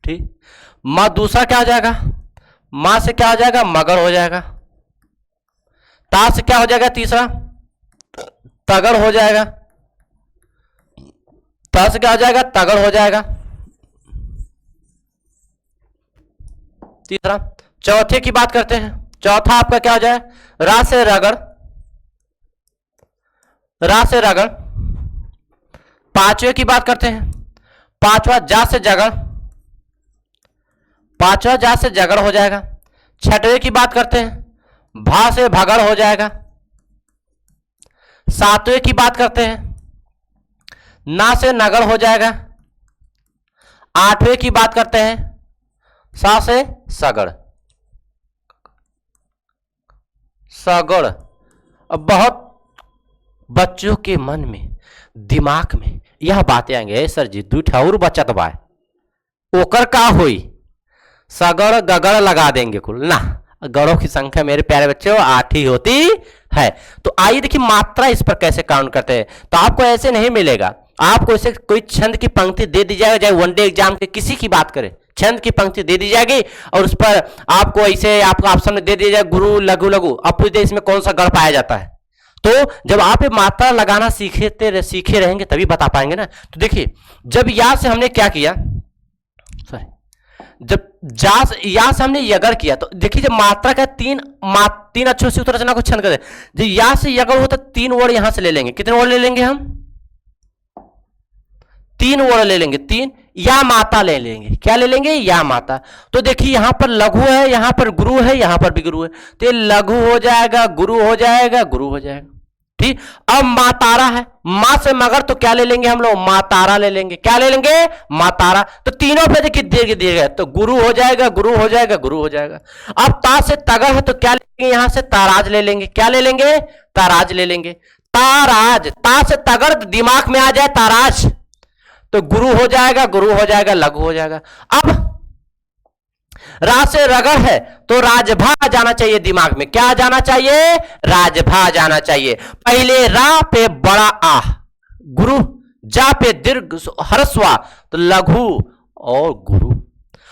ठीक। मां दूसरा क्या हो जाएगा? मां से क्या हो जाएगा? मगर हो जाएगा। ता से क्या हो जाएगा? तीसरा तगड़ हो जाएगा। ता से क्या हो जाएगा? तगड़ हो जाएगा। तीसरा। चौथे की बात करते हैं। चौथा आपका क्या हो जाए? रा से रगड़, रा से रगड़। पांचवे की बात करते हैं। पांचवा जा से जगड़, पांचवा जा से जगड़ हो जाएगा। छठवें की बात करते हैं। भा से भगड़ हो जाएगा। सातवें की बात करते हैं। ना से नगड़ हो जाएगा। आठवें की बात करते हैं। सा से सगड़, सगड़। अब बहुत बच्चों के मन में, दिमाग में यह बातें आएंगे, सर जी 2 ठौर बचत बा, ओकर का होई, सगड़ गगड़ लगा देंगे कुल ना। गणों की संख्या मेरे प्यारे बच्चों 8 ही होती है। तो आइए देखिए मात्रा इस पर कैसे काउंट करते हैं। तो आपको ऐसे नहीं मिलेगा, आपको ऐसे कोई छंद की पंक्ति दे दी जाएगी, चाहे वनडे एग्जाम के किसी की बात करें, छंद की पंक्ति दे दी जाएगी और उस पर आपको ऐसे आपको ऑप्शन में दे दिया जाए गुरु लघु लघु, अब पूछते इसमें कौन सा गण पाया जाता है। तो जब आप ये मात्रा लगाना सीखे रहेंगे तभी बता पाएंगे ना। तो देखिए जब या से हमने क्या किया, सॉरी, जब या से हमने यगड़ किया, तो देखिए जब मात्रा का 3 अक्षरों से रचना को छंद कर दे, जब या से यगड़ हो तो 3 वर्ड यहां से ले लेंगे। कितने वर्ड ले लेंगे हम? 3 वर्ड ले लेंगे। 3 या माता ले लेंगे। क्या ले लेंगे? या माता। तो देखिए यहां पर लघु है, यहां पर गुरु है, यहां पर भी गुरु है, तो लघु हो जाएगा, गुरु हो जाएगा, गुरु हो जाएगा। ठीक। अब मातारा है, मां से मगर, तो क्या ले लेंगे हम लोग? मातारा ले लेंगे। क्या ले लेंगे? मातारा। तो तीनों पे देखिए दिए गए, तो गुरु हो जाएगा, गुरु हो जाएगा, गुरु हो जाएगा। अब ता से तगड़ है, तो क्या लेंगे? यहां से ताराज ले लेंगे। क्या ले लेंगे? ताराज ले लेंगे। ताराज, ता से तगड़ दिमाग में आ जाए ताराज, तो गुरु हो जाएगा, गुरु हो जाएगा, लघु हो जाएगा। अब रा से रगड़ है तो राजभा जाना चाहिए दिमाग में। क्या जाना चाहिए? राजभा जाना चाहिए। पहले रा पे बड़ा आ गुरु, जा पे दीर्घ हरस्वा तो लघु और गुरु।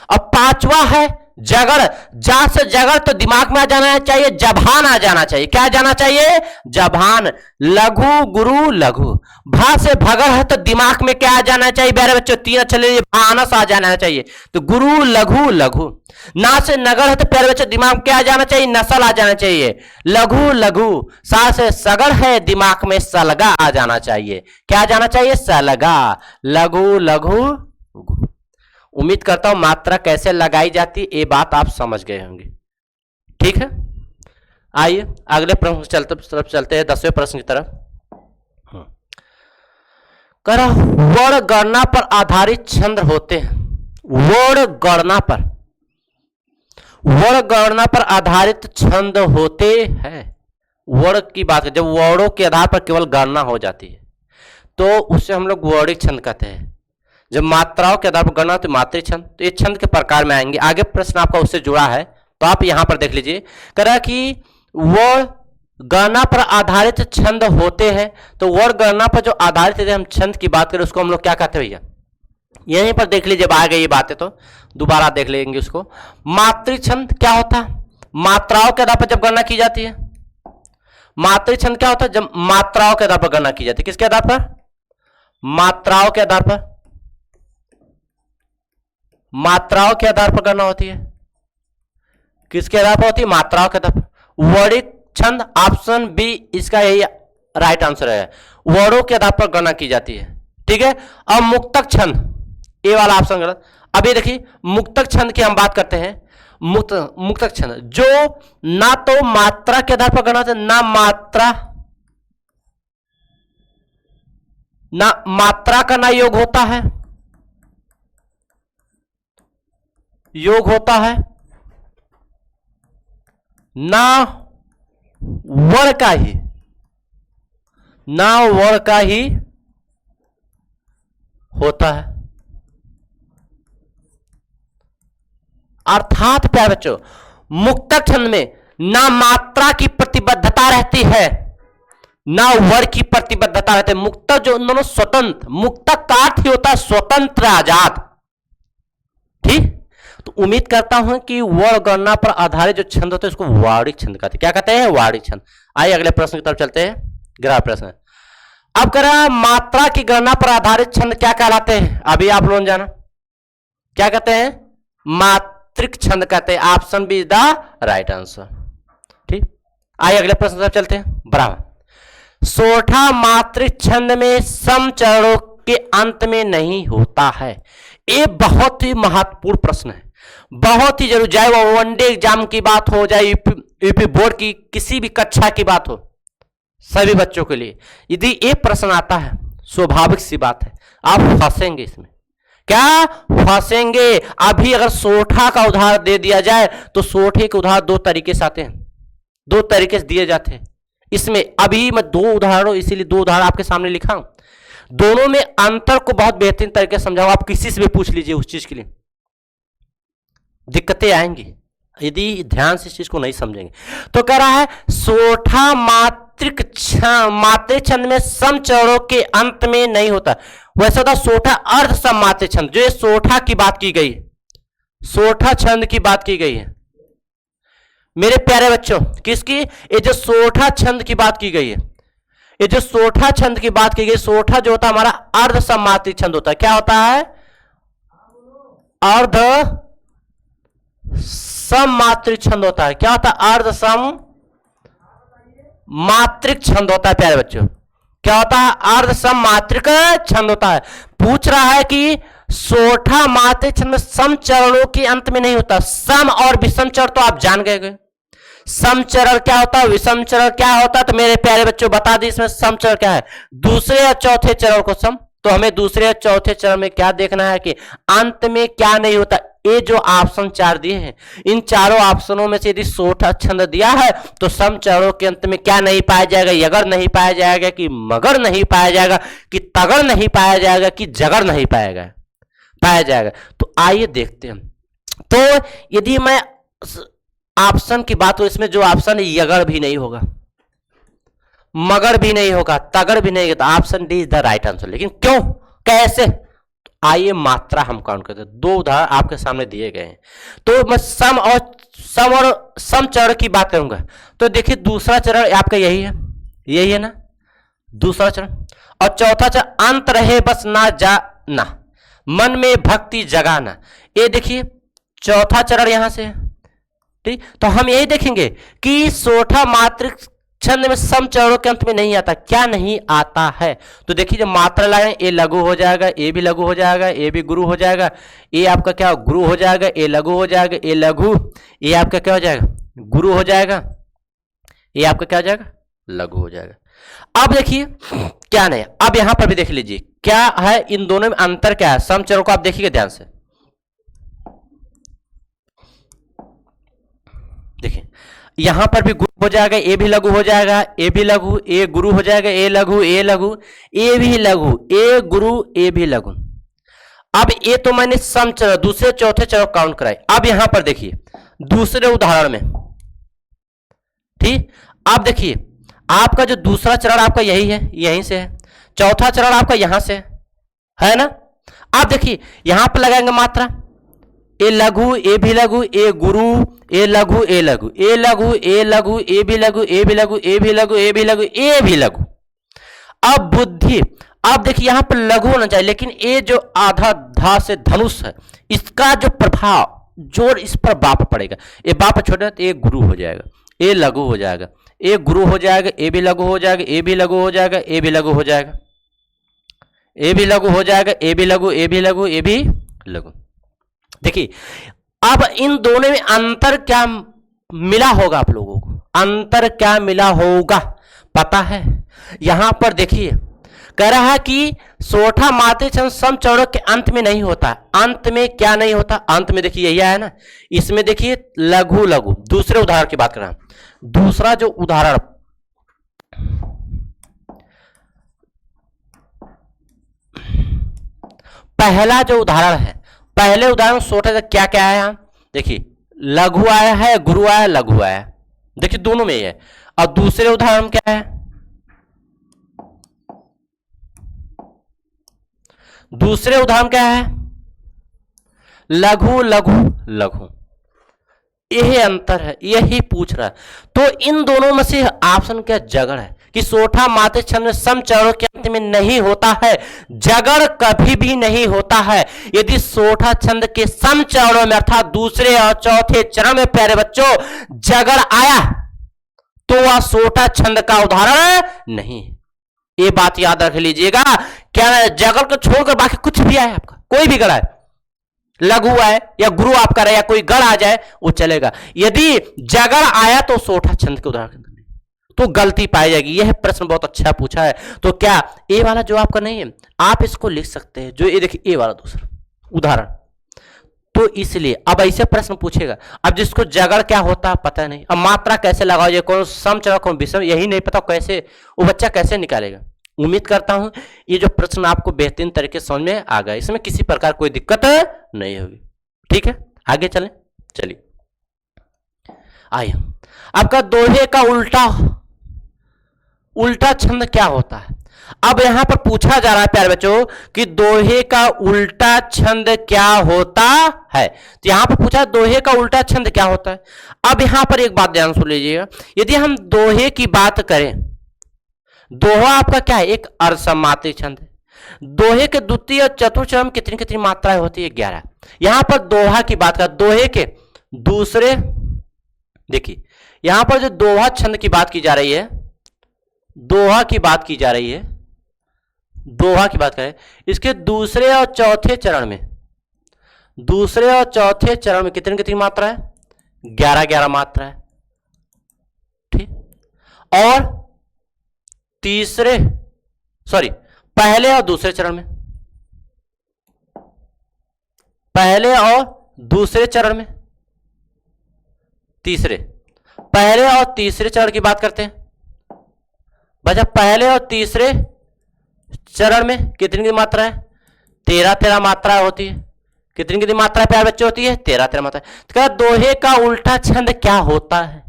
अब पांचवा है जगड़, जा से जगड़ तो दिमाग में आ जाना चाहिए, जभान आ जाना चाहिए। क्या जाना चाहिए? जभान। लघु गुरु लघु। भा से भगड़ है तो दिमाग में क्या आ जाना चाहिए प्यारे बच्चों? 3 अक्षर भानस आ जाना चाहिए, तो गुरु लघु लघु। ना से नगड़ है तो प्यारे बच्चों दिमाग में क्या आ जाना चाहिए? नसल आ जाना चाहिए, लघु लघु। सा से सगड़ है दिमाग में सलगा आ जाना चाहिए। क्या आ जाना चाहिए? सलगा। लघु लघु। उम्मीद करता हूं मात्रा कैसे लगाई जाती ये बात आप समझ गए होंगे। ठीक है, आइए अगले प्रश्न तरफ चलते हैं, 10वें प्रश्न की तरफ। करा वर्ण गणना पर आधारित छंद होते हैं। वर्ण गणना पर आधारित छंद होते हैं। वर्ण की बात है, जब वर्णों के आधार पर केवल गणना हो जाती है तो उसे हम लोग वर्णिक छंद कहते हैं। जब मात्राओं के आधार पर गणना तो मात्रिक छंद, तो ये छंद के प्रकार में आएंगे। आगे प्रश्न आपका उससे जुड़ा है तो आप यहां पर देख लीजिए, कह रहा कि वर्ण गणना पर आधारित छंद होते हैं। तो वर्ण गणना पर जो आधारित है, हम छंद की बात करें उसको हम लोग क्या कहते हैं भैया, यहीं पर देख लीजिए, आ गई ये बातें तो दोबारा देख लेंगे उसको। मात्रिक छंद क्या होता है? मात्राओं के आधार पर जब गणना की जाती है। मात्रिक छंद क्या होता है? जब मात्राओं के आधार पर गणना की जाती है। किसके आधार पर? मात्राओं के आधार पर। मात्राओं के आधार पर गणना होती है। किसके आधार पर होती है? मात्राओं के आधार पर। वर्णिक छंद, ऑप्शन बी इसका यही राइट आंसर है, वर्णों के आधार पर गणना की जाती है। ठीक है। अब मुक्तक छंद, ए वाला ऑप्शन गलत। अभी देखिए मुक्तक छंद की हम बात करते हैं। मुक्तक छंद जो ना तो मात्रा के आधार पर गणना होता है, ना मात्रा का ना योग होता है, योग होता है, ना वर्ण का ही, ना वर्ण का ही होता है। अर्थात प्यारे बच्चों, मुक्तक छंद में ना मात्रा की प्रतिबद्धता रहती है, ना वर्ग की प्रतिबद्धता रहती है। मुक्तक जो, उन दोनों स्वतंत्र, मुक्तक का अर्थ ही होता है स्वतंत्र, आजाद। ठीक। तो उम्मीद करता हूं कि वर्ण गणना पर आधारित जो छंद होते हैं उसको वार्णिक छंद कहते हैं। क्या कहते हैं? वार्णिक छंद। आइए अगले प्रश्न की तरफ चलते हैं। 11वां प्रश्न। अब करा मात्रा की गणना पर आधारित छंद क्या कहलाते हैं? अभी आप लोग जाना क्या कहते हैं? मात्रिक छंद कहते हैं। Option B is the right answer. ठीक। आइए अगले प्रश्न की तरफ चलते हैं। बराबर। सोठा मात्रिक छंद में सम चरणों के अंत में नहीं होता है। ये बहुत ही महत्वपूर्ण प्रश्न है, बहुत ही जरूरी, चाहे वो वनडे एग्जाम की बात हो, चाहे यूपी बोर्ड की किसी भी कक्षा की बात हो, सभी बच्चों के लिए यदि ये प्रश्न आता है, स्वाभाविक सी बात है आप फंसेंगे इसमें। क्या फंसेंगे? अभी अगर सोठा का उदाहरण दे दिया जाए तो सोठे के उदाहरण दो तरीके से आते हैं, दो तरीके से दिए जाते हैं इसमें। अभी मैं दो उदाहरणों, इसीलिए दो उदाहरण आपके सामने लिखा हूं, दोनों में अंतर को बहुत बेहतरीन तरीके से समझाऊं। आप किसी से भी पूछ लीजिए, उस चीज के लिए दिक्कतें आएंगी यदि ध्यान से इस चीज को नहीं समझेंगे। तो कह रहा है सोठा मात्रिक छंद में सम चरणों के अंत में नहीं होता। वैसे होता सोठा अर्ध सम मात्रिक छंद, जो ये सोठा की बात की गई है, सोठा छंद की बात की गई है मेरे प्यारे बच्चों। किसकी? ये जो सोठा छंद की बात की गई है, ये जो सोठा छंद की बात की गई, सोठा जो होता है हमारा अर्ध सम मात्रिक छंद होता है। क्या होता है? अर्ध सम मात्रिक छंद होता है। क्या होता है? अर्ध सम मात्रिक छंद होता है प्यारे बच्चों। क्या होता है? अर्ध सम मात्रिक छंद होता है। पूछ रहा है कि सोठा मात्रिक छंद में सम चरणों के अंत में नहीं होता। सम और विषम चरण तो आप जान गए, सम चरण क्या होता है, विषम चरण क्या होता है। तो मेरे प्यारे बच्चों बता दी इसमें सम चरण क्या है, दूसरे या चौथे चरण को सम। तो हमें दूसरे या चौथे चरण में क्या देखना है कि अंत में क्या नहीं होता। ये जो ऑप्शन 4 दिए हैं, इन चारों ऑप्शनों में से यदि सोठा छंद दिया है तो सम चरणों के अंत में क्या नहीं पाया जाएगा, यगर नहीं पाया जाएगा, कि मगर नहीं पाया जाएगा, कि तगर नहीं पाया जाएगा, कि जगर नहीं पाया जाएगा। तो आइए देखते हैं। तो यदि मैं ऑप्शन की बात हो, इसमें जो ऑप्शन है यगर भी नहीं होगा, मगर भी नहीं होगा, तगर भी नहीं होगा। Option D is the right answer. लेकिन क्यों, कैसे? तो आइए मात्रा हम काउंट करते हैं। दो उदाहरण आपके सामने दिए गए हैं, तो मैं सम और सम चरण की बात करूंगा। तो देखिए दूसरा चरण आपका यही है ना, दूसरा चरण। और चौथा चरण अंत रहे बस ना जाना, मन में भक्ति जगाना। ये देखिए चौथा चरण यहां से, ठीक। तो हम यही देखेंगे कि सोठा मात्रिक छंद में सम चरणों के अंत में नहीं आता। क्या नहीं आता है? तो देखिए जब मात्रा लगाएं, ए लघु हो जाएगा, ए भी लघु हो जाएगा, ए भी गुरु हो जाएगा, ए आपका क्या गुरु हो जाएगा, ए लघु हो जाएगा, ए लघु, ए आपका क्या हो जाएगा, गुरु हो जाएगा, ए आपका क्या हो जाएगा, लघु हो जाएगा। अब देखिए क्या नहीं, अब यहां पर भी देख लीजिए क्या है, इन दोनों में अंतर क्या है। सम चरणों को आप देखिएगा ध्यान से, देखिए यहां पर भी गुरु हो जाएगा, ए भी लघु हो जाएगा, ए भी लघु, ए गुरु हो जाएगा, ए लघु, ए लघु, ए भी लघु, ए गुरु, ए भी लघु। अब ये तो मैंने सम चरण दूसरे चौथे चरण काउंट कराए। अब यहां पर देखिए दूसरे उदाहरण में। ठीक, अब देखिए आपका जो दूसरा चरण आपका यही है, यहीं से है, चौथा चरण आपका यहां से है ना। आप देखिए यहां पर लगाएंगे मात्रा, ए लघु ए भी लघु ए गुरु ए लघु ए लघु ए लघु ए लघु ए भी लघु ए भी लघु ए भी लघु ए भी लघु ए भी लघु। अब बुद्धि, अब देखिए यहां पर लघु होना चाहिए, लेकिन ए जो आधा धा से धनुष है, इसका जो प्रभाव जोर इस पर बाप पड़ेगा, ये बाप छोटा तो ए गुरु हो जाएगा, ए लघु हो जाएगा, ए गुरु हो जाएगा, ए भी लघु हो जाएगा, ए भी लघु हो जाएगा, ए भी लघु हो जाएगा, ए भी लघु हो जाएगा, ए भी लघु ए भी लघु ए भी लघु। देखिए अब इन दोनों में अंतर क्या मिला होगा आप लोगों को, अंतर क्या मिला होगा पता है। यहां पर देखिए कह रहा है कि सोठा माते छंद सम चौड़क के अंत में नहीं होता। अंत में क्या नहीं होता, अंत में देखिए यही है ना, इसमें देखिए लघु लघु। दूसरे उदाहरण की बात कर रहा हूं, दूसरा जो उदाहरण, पहला जो उदाहरण है, पहले उदाहरण सोठा क्या क्या आया, देखिए लघु आया है, गुरु आया, लघु आया, देखिए दोनों में ही है। और दूसरे उदाहरण क्या है, दूसरे उदाहरण क्या है, लघु लघु लघु। यही अंतर है, यही पूछ रहा है। तो इन दोनों में से ऑप्शन क्या जगड़ है कि सोठा माते छंद में सम चौड़ों के अंत में नहीं होता है। जगड़ कभी भी नहीं होता है। यदि सोठा छंद के सम चौड़ों में अर्थात दूसरे और चौथे चरण में प्यारे बच्चों जगड़ आया तो वह सोठा छंद का उदाहरण नहीं है। ये बात याद रख लीजिएगा। क्या जगड़ को छोड़कर बाकी कुछ भी आए, आपका कोई भी गढ़ है, लघु आए या गुरु आपका रहे या कोई गढ़ आ जाए वो चलेगा। यदि जगड़ आया तो सोठा छंद के उदाहरण तो गलती पाई जाएगी। यह प्रश्न बहुत अच्छा पूछा है। तो क्या ए वाला जो आपका नहीं है, आप इसको लिख सकते हैं, जो ये देखिए ए वाला दूसरा उदाहरण। तो इसलिए अब ऐसे प्रश्न पूछेगा, अब जिसको जगड़ क्या होता है पता नहीं, अब मात्रा कैसे लगाओ, ये कौन सम चौड़ा कौन विषम यही नहीं पता, कैसे वो बच्चा कैसे निकालेगा। उम्मीद करता हूं ये जो प्रश्न आपको बेहतरीन तरीके से समझ में आ गया, इसमें किसी प्रकार कोई दिक्कत नहीं होगी। ठीक है, आगे चलें। चलिए आइए, आपका दोहे का उल्टा छंद क्या होता है। अब यहां पर पूछा जा रहा है प्यारे बच्चों कि दोहे का उल्टा छंद क्या होता है। तो यहां पर पूछा दोहे का उल्टा छंद क्या होता है। अब यहां पर एक बात ध्यान सुन लीजिएगा, यदि हम दोहे की बात करें, दोहा आपका क्या है, एक अर्धसमात्रिक छंद है। दोहे के द्वितीय और चतुर्थ चरण में कितनी कितनी मात्राएं होती है, 11। यहां पर दोहा की बात कर, दोहे के दूसरे, देखिए यहां पर जो दोहा छंद की बात की जा रही है, दोहा की बात की जा रही है, दोहा की बात करें, इसके दूसरे और चौथे चरण में, दूसरे और चौथे चरण में कितनी कितनी मात्रा है, 11 मात्रा है। ठीक, और तीसरे पहले और दूसरे चरण में, पहले और दूसरे चरण में, तीसरे, पहले और तीसरे चरण की बात करते हैं बच्चा। पहले और तीसरे चरण में कितनी की मात्रा है, 13 मात्रा होती है। कितनी कितनी मात्रा प्यारे बच्चे होती है, 13 मात्रा। तो क्या दोहे का उल्टा छंद क्या होता है।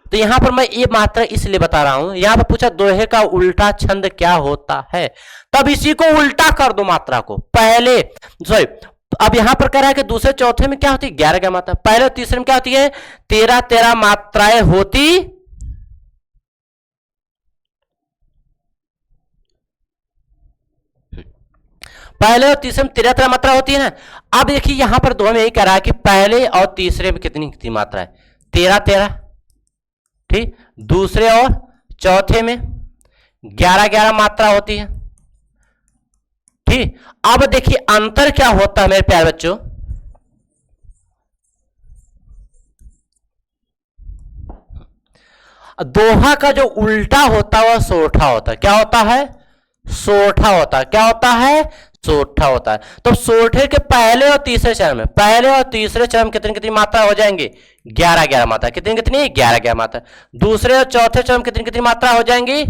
तो यहां पर मैं ये मात्रा इसलिए बता रहा हूं, यहां पर पूछा दोहे का उल्टा छंद क्या होता है, तब इसी को उल्टा कर दो मात्रा को। पहले अब यहां पर कह रहा है कि दूसरे चौथे में क्या होती है, 11 मात्रा। पहले और तीसरे में क्या होती है, 13 मात्राएं होती। पहले और तीसरे में 13 मात्रा होती है ना। अब देखिए यहां पर दोनों में यही कह रहा है कि पहले और तीसरे में कितनी कितनी मात्रा है, 13। ठीक, दूसरे और चौथे में 11 मात्रा होती है। ठीक, अब देखिए अंतर क्या होता है मेरे प्यारे बच्चों, दोहा का जो उल्टा होता है वह सोठा होता है। क्या होता है, सोठा होता है। क्या होता है, सोठा होता है। तो सोठे के पहले और तीसरे चरण में, पहले और तीसरे चरण में कितनी कितनी मात्रा हो जाएंगे, 11 मात्रा। कितनी कितनी, 11 मात्रा। दूसरे और चौथे चरण में कितनी कितनी मात्रा हो जाएंगी,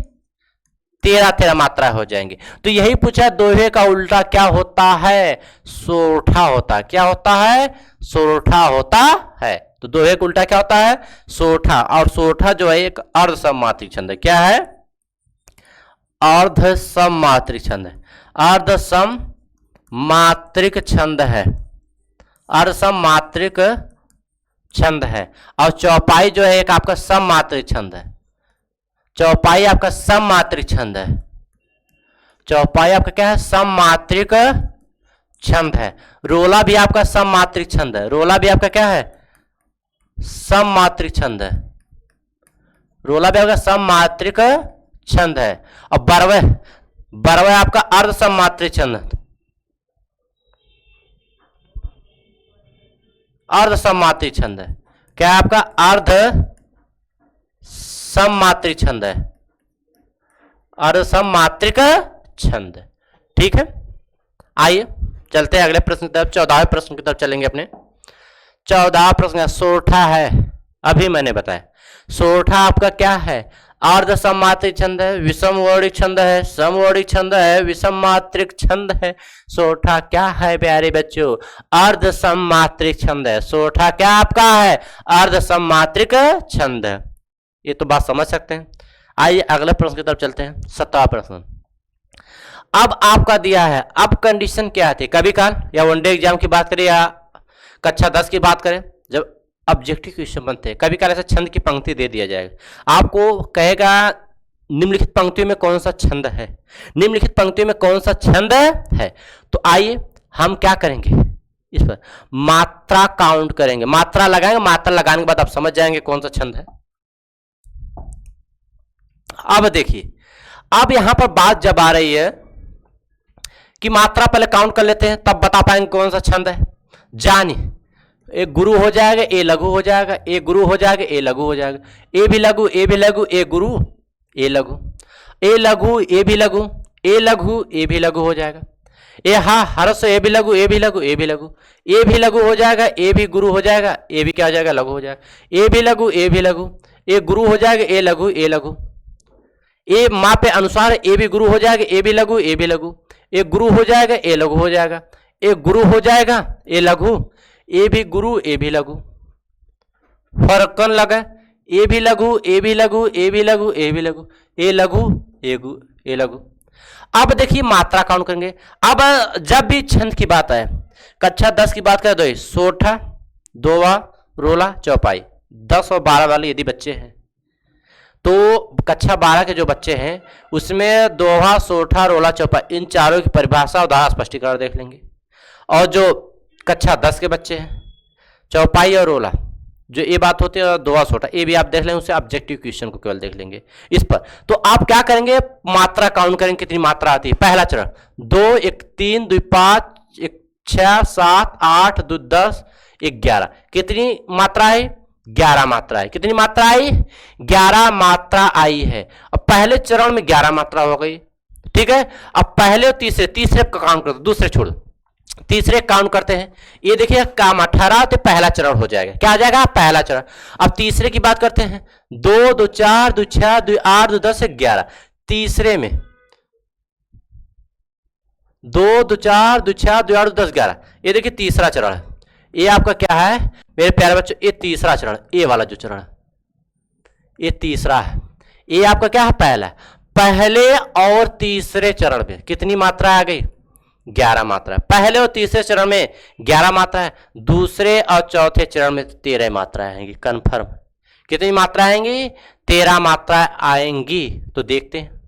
13 मात्रा हो जाएंगे। तो यही पूछा दोहे का उल्टा क्या होता है, सोठा होता है। क्या होता है, सोठा होता है। तो दोहे का उल्टा क्या होता है? सोठा। और सोठा जो है एक अर्ध सममात्रिक छंद है। क्या है? अर्ध सममात्रिक छंद है। अर्ध सममात्रिक छंद है। अर्ध सममात्रिक छंद है। और चौपाई जो है एक आपका सममात्रिक छंद है। चौपाई आपका सममात्रिक छंद है। चौपाई आपका क्या है? सममात्रिक छंद है। रोला भी आपका सममात्रिक छंद है। रोला भी आपका क्या है? सममात्रिक छंद है। रोला भी आपका सममात्रिक छंद है। और बरवह, बरवह आपका अर्ध सममात्रिक छंद है। अर्ध सममात्रिक छंद है। क्या आपका? अर्ध सममात्रिक छंद है। अर्ध सममात्रिक छंद। ठीक है, आइए चलते हैं अगले प्रश्न की तरफ। 14वें प्रश्न की तरफ चलेंगे अपने। 14वां प्रश्न सोठा है। अभी मैंने बताया सोठा आपका क्या है? अर्ध सममात्रिक छंद है, विषम वर्णिक छंद है, समवर्णिक छंद है, विषम मात्रिक छंद है। सोठा क्या है प्यारे बच्चों? अर्ध सममात्रिक छंद है। सोठा क्या आपका है? अर्ध सममात्रिक छंद है। ये तो बात समझ सकते हैं। आइए अगले प्रश्न की तरफ चलते हैं। 17वां प्रश्न अब आपका दिया है। अब कंडीशन क्या थी? कभी काल या वनडे एग्जाम की बात करें या कक्षा 10 की बात करें, जब ऑब्जेक्टिव क्वेश्चन बनते हैं, कभी काल ऐसा छंद की पंक्ति दे दिया जाएगा। आपको कहेगा निम्नलिखित पंक्तियों में कौन सा छंद है, निम्नलिखित पंक्तियों में कौन सा छंद है। तो आइए हम क्या करेंगे, इस पर मात्रा काउंट करेंगे, मात्रा लगाएंगे। मात्रा लगाने के बाद आप समझ जाएंगे कौन सा छंद है। अब देखिए, अब यहां पर बात जब आ रही है कि मात्रा पहले काउंट कर लेते हैं, तब बता पाएंगे कौन सा छंद है। जानिए, एक गुरु हो जाएगा, ए लघु हो जाएगा, ए गुरु हो जाएगा, ए लघु हो जाएगा, ए भी लघु, ए भी लघु, ए गुरु, ए लघु, ए लघु, ए भी लघु, ए लघु, ए भी लघु हो जाएगा। ए हा हर्ष, ए भी लघु, ए भी लघु, ए भी लघु, ए भी लघु हो जाएगा, ए भी गुरु हो जाएगा, ए भी क्या हो जाएगा? लघु हो जाएगा। ए भी लघु, ए भी लघु, ए गुरु हो जाएगा, ए लघु, ए लघु, ए माँ पे अनुसार ए भी गुरु हो जाएगा, ए भी लघु, ए भी लघु, ए गुरु हो जाएगा, ए लघु हो जाएगा, ए गुरु हो जाएगा, ए लघु, ए भी गुरु, ए भी लघु। फर्क कौन लगा? ए भी लघु, ए भी लघु, ए भी लघु, ए भी लघु, ए लघु, ए लघु। अब देखिए मात्रा काउंट करेंगे। अब जब भी छंद की बात है, कक्षा 10 की बात करें तो सोठा, दोवा, रोला, चौपाई, 10 और 12 वाले यदि बच्चे हैं तो कक्षा 12 के जो बच्चे हैं उसमें दोहा, सोठा, रोला, चौपाई, इन चारों की परिभाषा और धारा स्पष्टीकरण देख लेंगे। और जो कक्षा 10 के बच्चे हैं, चौपाई और रोला, जो ये बात होती है, दोहा, सोठा, ये भी आप देख लेंगे। उसे ऑब्जेक्टिव क्वेश्चन को केवल देख लेंगे इस पर। तो आप क्या करेंगे? मात्रा काउंट करेंगे, कितनी मात्रा आती है। पहला चरण 2, 1, 3, 2, 5, 1, 6, 7, 8, 2, 10, 11। कितनी मात्रा है? 11 मात्रा है। कितनी मात्रा आई? 11 मात्रा आई है। अब पहले चरण में 11 मात्रा हो गई, ठीक है। अब पहले और तीसरे, तीसरे का काउंट कर दो, दूसरे छोड़, तीसरे काउंट करते हैं। ये देखिए काम 18 तो पहला चरण हो जाएगा। क्या आ जाएगा? पहला चरण। अब तीसरे की बात करते हैं। 2, 2, 4, 2, 6, 2, 8, 2, 10, 11। तीसरे में 2, 2, 4, 2, 6, 2, 8, 2, 10, 11। ये देखिए तीसरा चरण है। ये आपका क्या है मेरे प्यारे बच्चों? ये तीसरा चरण, ये वाला जो चरण है ये तीसरा है। ये आपका क्या है? पहला। पहले और तीसरे चरण में कितनी मात्रा आ गई? 11 मात्रा। पहले और तीसरे चरण में 11 मात्रा है। दूसरे और चौथे चरण में 13 मात्रा आएंगी। कन्फर्म। कितनी मात्रा आएंगी? 13 मात्रा आएंगी। तो देखते हैं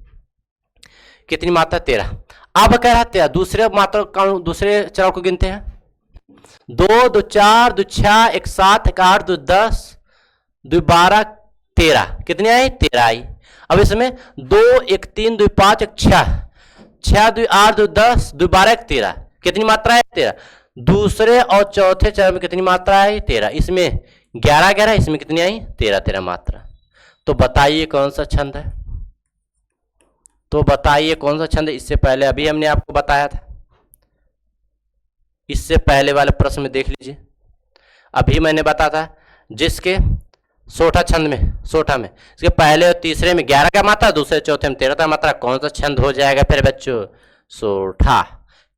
कितनी मात्रा? 13। अब कह रहा है दूसरे मात्रा, दूसरे चरण को गिनते हैं। 2, 2, 4, 2, 6, 1, 7, 1, 8, 2, 10, 2, 12, 13। कितनी आई? 13 आई। अब इसमें 2, 1, 3, 2, 5, 1, 6, 6, 2, 8, 2, 10, 2, 12, 1, 13। कितनी मात्रा है? 13। दूसरे और चौथे चरण में कितनी मात्रा आई? 13। इसमें 11 11, इसमें कितनी आई? 13 13 मात्रा। तो बताइए कौन सा छंद है? तो बताइए कौन सा छंद है? इससे पहले अभी हमने आपको बताया था, इससे पहले वाले प्रश्न में देख लीजिए। अभी मैंने बताया था जिसके सोठा छंद में, सोठा में इसके पहले और तीसरे में 11 का मात्रा, दूसरे चौथे में 13 का मात्रा, कौन सा छंद हो जाएगा फिर बच्चों? सोठा।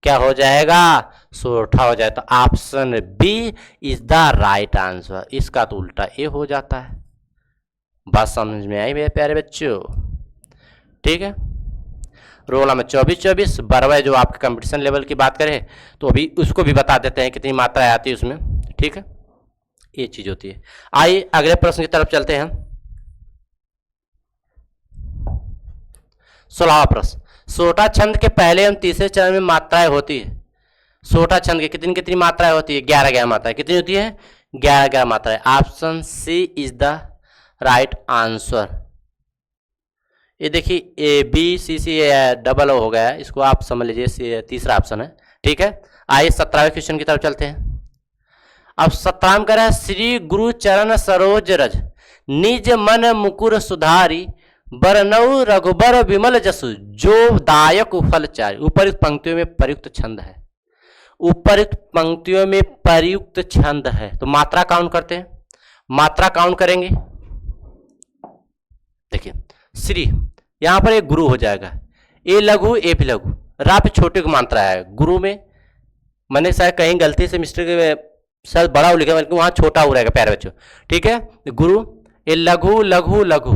क्या हो जाएगा, सोरठा हो जाएगा। तो option B is the right answer. इसका तो उल्टा ए हो जाता है। बात समझ में आई मेरे प्यारे बच्चों? ठीक है। रोल नंबर 24 12 जो आपके कंपटीशन लेवल की बात करें तो अभी उसको भी बता देते हैं कितनी मात्राएं आती है उसमें। ठीक है, ये चीज होती है। आइए अगले प्रश्न की तरफ चलते हैं। 16वां प्रश्न, सोटा छंद के पहले एवं तीसरे चरण में मात्राएं होती है। सोटा छंद की कितनी कितनी मात्राएं होती है? 11 मात्राएं। कितनी होती है? 11 मात्राएं। Option C is the right answer. ये देखिए A B C C double हो गया है, इसको आप समझ लीजिए तीसरा ऑप्शन है। ठीक है, आइए 17वें क्वेश्चन की तरफ चलते हैं। अब 17वां कह रहा है, श्री गुरु चरण सरोज रज निज मन मुकुर सुधारी बरनऊ रघुबर विमल जसु जो दायक फल चारि। उपयुक्त पंक्तियों में प्रयुक्त छंद है। उपयुक्त पंक्तियों में प्रयुक्त छंद है। तो मात्रा काउंट करते हैं। मात्रा काउंट करेंगे। देखिए श्री, यहां पर एक गुरु हो जाएगा, ए लघु ए भी लघु, रा पे छोटे की मात्रा है। गुरु में मैंने शायद कहीं गलती से मिस्टेक शायद बड़ा लिखा बल्कि वहां छोटा हो रहेगा प्यारे बच्चों। ठीक है, गुरु ए लघु लघु लघु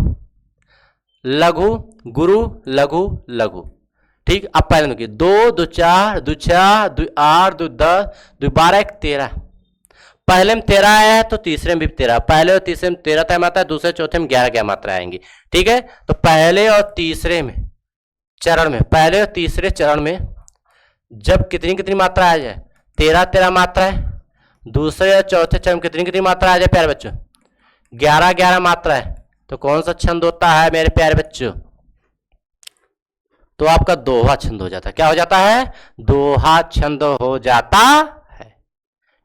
लघु गुरु लघु लघु। ठीक, अब पहले देखिए 2 2 4 2 6 2 8 2 10 2 12 1 13। पहले में 13 आया है तो तीसरे में भी 13। पहले और तीसरे में 13 तय मात्रा है, दूसरे चौथे में 11 मात्रा आएंगी। ठीक है, तो पहले और तीसरे में चरण में, पहले और तीसरे चरण में जब कितनी कितनी मात्रा आ जाए, 13 मात्रा है। दूसरे और चौथे चरण में कितनी कितनी मात्रा आ जाए प्यारे बच्चों? 11 मात्रा है। तो कौन सा छंद होता है मेरे प्यारे बच्चों? तो आपका दोहा छंद हो जाता है। क्या हो जाता है? दोहा छंद हो जाता है।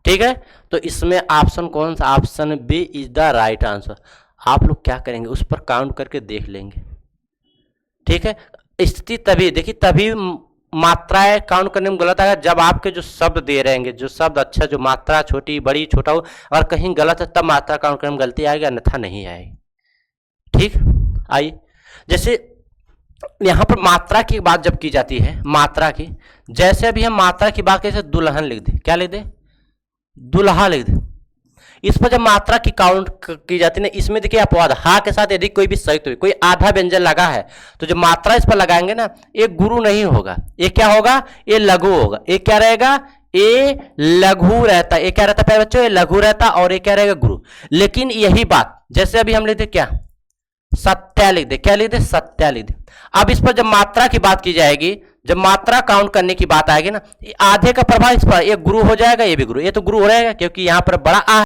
ठीक है, तो इसमें ऑप्शन कौन सा? Option B is the right answer. आप लोग क्या करेंगे, उस पर काउंट करके देख लेंगे। ठीक है, स्थिति तभी देखिए, तभी मात्राएं काउंट करने में गलत आएगा जब आपके जो शब्द दे रहेंगे, जो शब्द अच्छा, जो मात्रा छोटी बड़ी छोटा हो, अगर कहीं गलत है तब मात्रा काउंट करने में गलती आएगी, अन्यथा नहीं आएगी। ठीक, आइए जैसे यहां पर मात्रा की बात जब की जाती है, मात्रा की, जैसे अभी हम मात्रा की बात करें, दुल्हन लिख दे, क्या लिख दे? दुल्हा लिख दे। इस पर जब मात्रा की काउंट की जाती है ना, इसमें देखिए अपवाद, हा के साथ यदि कोई भी संयुक्त हुई, कोई आधा व्यंजन लगा है तो जो मात्रा इस पर लगाएंगे ना, ये गुरु नहीं होगा, ये क्या होगा? ये लघु होगा। ये क्या रहेगा? ये लघु रहता। ये क्या रहता है बच्चों? ये लघु रहता, और ये क्या रहेगा? गुरु। लेकिन यही बात जैसे अभी हम लिख दे क्या? सत्या लिख दे। क्या लिख दे? सत्या लिख दे। अब इस पर जब मात्रा की बात की जाएगी, जब मात्रा काउंट करने की बात आएगी ना, आधे का प्रभाव इस पर, ये गुरु हो जाएगा, ये भी गुरु, ये तो गुरु हो रहेगा क्योंकि यहां पर बड़ा आ।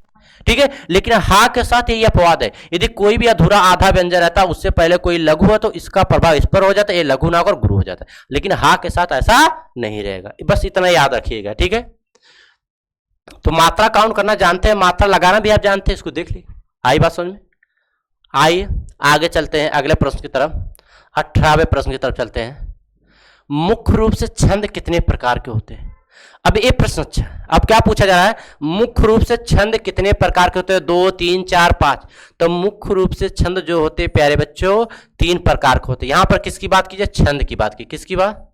ठीक है, लेकिन हा के साथ यही अपवाद है, यदि कोई भी अधूरा आधा व्यंजन रहता है, उससे पहले कोई लघु है तो इसका प्रभाव इस पर हो जाता है, ये लघु ना होकर गुरु हो जाता है। लेकिन हा के साथ ऐसा नहीं रहेगा, बस इतना याद रखिएगा। ठीक है, तो मात्रा काउंट करना जानते हैं, मात्रा लगाना भी आप जानते हैं, इसको देख लीजिए। आई बात समझ में? आइए आगे चलते हैं अगले प्रश्न की तरफ। 18वें प्रश्न की तरफ चलते हैं। मुख्य रूप से छंद कितने प्रकार के होते हैं? अब ये प्रश्न अच्छा, अब क्या पूछा जा रहा है? मुख्य रूप से छंद कितने प्रकार के होते हैं? 2 3 4 5। तो मुख्य रूप से छंद जो होते हैं प्यारे बच्चों 3 प्रकार के होते हैं। यहां पर किसकी बात की जाए? छंद की बात की। किसकी बात?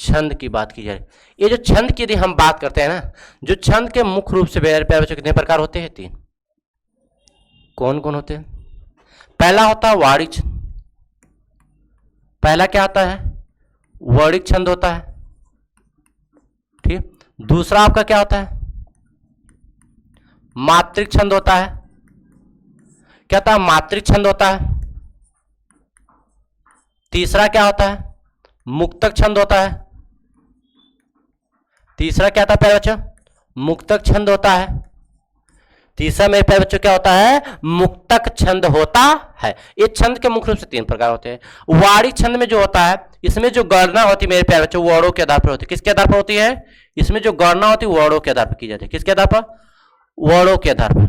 छंद की बात की जाए। ये जो छंद की यदि हम बात करते हैं ना, जो छंद के मुख्य रूप से प्यारे बच्चों कितने प्रकार होते हैं? 3। कौन कौन होते हैं? पहला होता है वाणिक छंद। पहला क्या होता है? वर्णिक छंद होता है। ठीक, दूसरा आपका क्या होता है? मात्रिक छंद होता है। क्या होता है? मात्रिक छंद होता है। तीसरा क्या होता है? मुक्तक छंद होता है। तीसरा क्या होता है प्यारे बच्चों? मुक्तक छंद होता है। तीसरा मेरे प्यारे बच्चों क्या होता है? मुक्तक छंद होता है। ये छंद के मुख्य रूप से 3 प्रकार होते हैं। वाणिक छंद में जो होता है, इसमें जो गणना होती है मेरे प्यारे बच्चों, वर्णों के आधार पर होती है। किसके आधार पर होती है? इसमें जो गणना होती है वर्णों के आधार पर की जाती है। किसके आधार पर? वर्णों के आधार पर।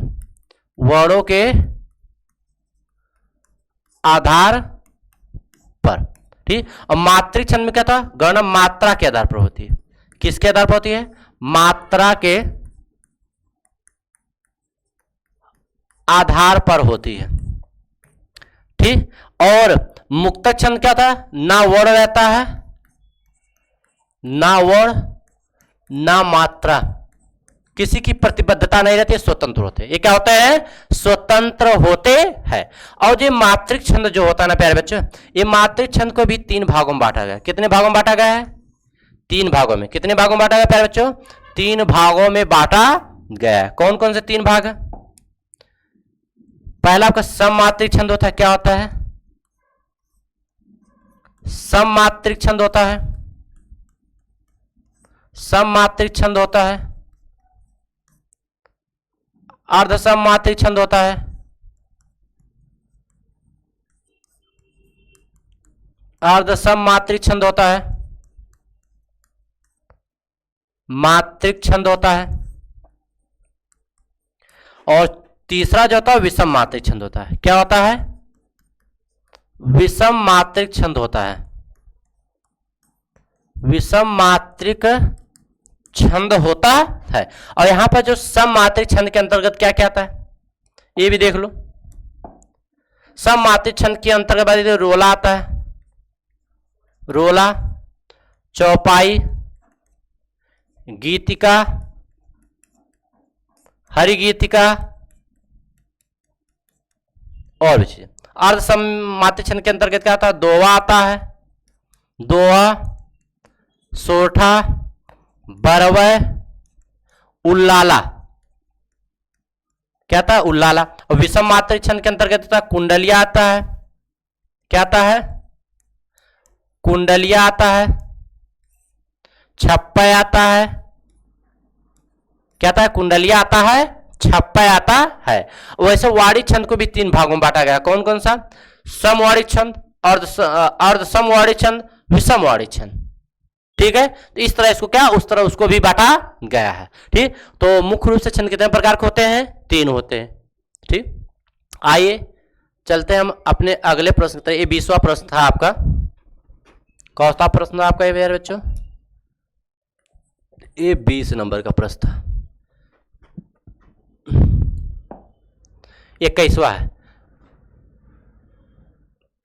वर्णों के आधार पर। ठीक, और मात्रिक छंद में क्या था? गणना मात्रा के आधार पर होती है। किसके आधार पर होती है? मात्रा के आधार पर होती है। ठीक, और मुक्तक छंद क्या था? ना वर्ण रहता है ना वर्ण ना मात्रा, किसी की प्रतिबद्धता नहीं रहती है, स्वतंत्र होते हैं। ये क्या होते हैं? स्वतंत्र होते हैं। और ये मात्रिक छंद जो होता है ना प्यारे बच्चों, ये मात्रिक छंद को भी 3 भागों में बांटा गया। कितने भागों में बांटा गया है? 3 भागों में। कितने भागों में बांटा गया प्यारे बच्चों? 3 भागों में बांटा गया है। कौन कौन से 3 भाग है? पहला आपका सममात्रिक छंद होता है। क्या होता है? सममात्रिक छंद होता है। सममात्रिक छंद होता है। अर्धसममात्रिक छंद होता है। अर्धसममात्रिक छंद होता है। मात्रिक छंद होता है। और तीसरा जो होता है विषम मात्रिक छंद होता है। क्या होता है? विषम मात्रिक छंद होता है। विषम मात्रिक छंद होता है। और यहां पर जो सममात्रिक छंद के अंतर्गत क्या क्या आता है, ये भी देख लो। सममात्रिक छंद के अंतर्गत रोला आता है। रोला, चौपाई, गीतिका, हरिगीतिका और भी चीजें। अर्धसममात्रिक छंद के अंतर्गत क्या आता है? दोहा आता है। दोहा, सोठा, बरवय, उल्लाला। क्या आता है? उल्लाला। और विषम मात्रिक छंद के अंतर्गत आता है कुंडलिया आता है। क्या आता है? कुंडलिया आता है। छप्पय आता है। क्या आता है? कुंडलिया आता है, छप्पय आता है। वैसे वाणी छंद को भी 3 भागों में बांटा गया। कौन कौन सा? समवाणी छंद, अर्धसमवाणी छंद, विषमवाणी छंद। ठीक है, तो इस तरह इसको क्या, उस तरह उसको भी बांटा गया है। ठीक, तो मुख्य रूप से छंद कितने प्रकार के होते हैं? 3 होते हैं। ठीक, आइए चलते हैं हम अपने अगले प्रश्न की तरफ। ये 20वां प्रश्न था आपका। कौन सा प्रश्न था आपका ये यार बच्चों? ये 20 नंबर का प्रश्न था। 21वां है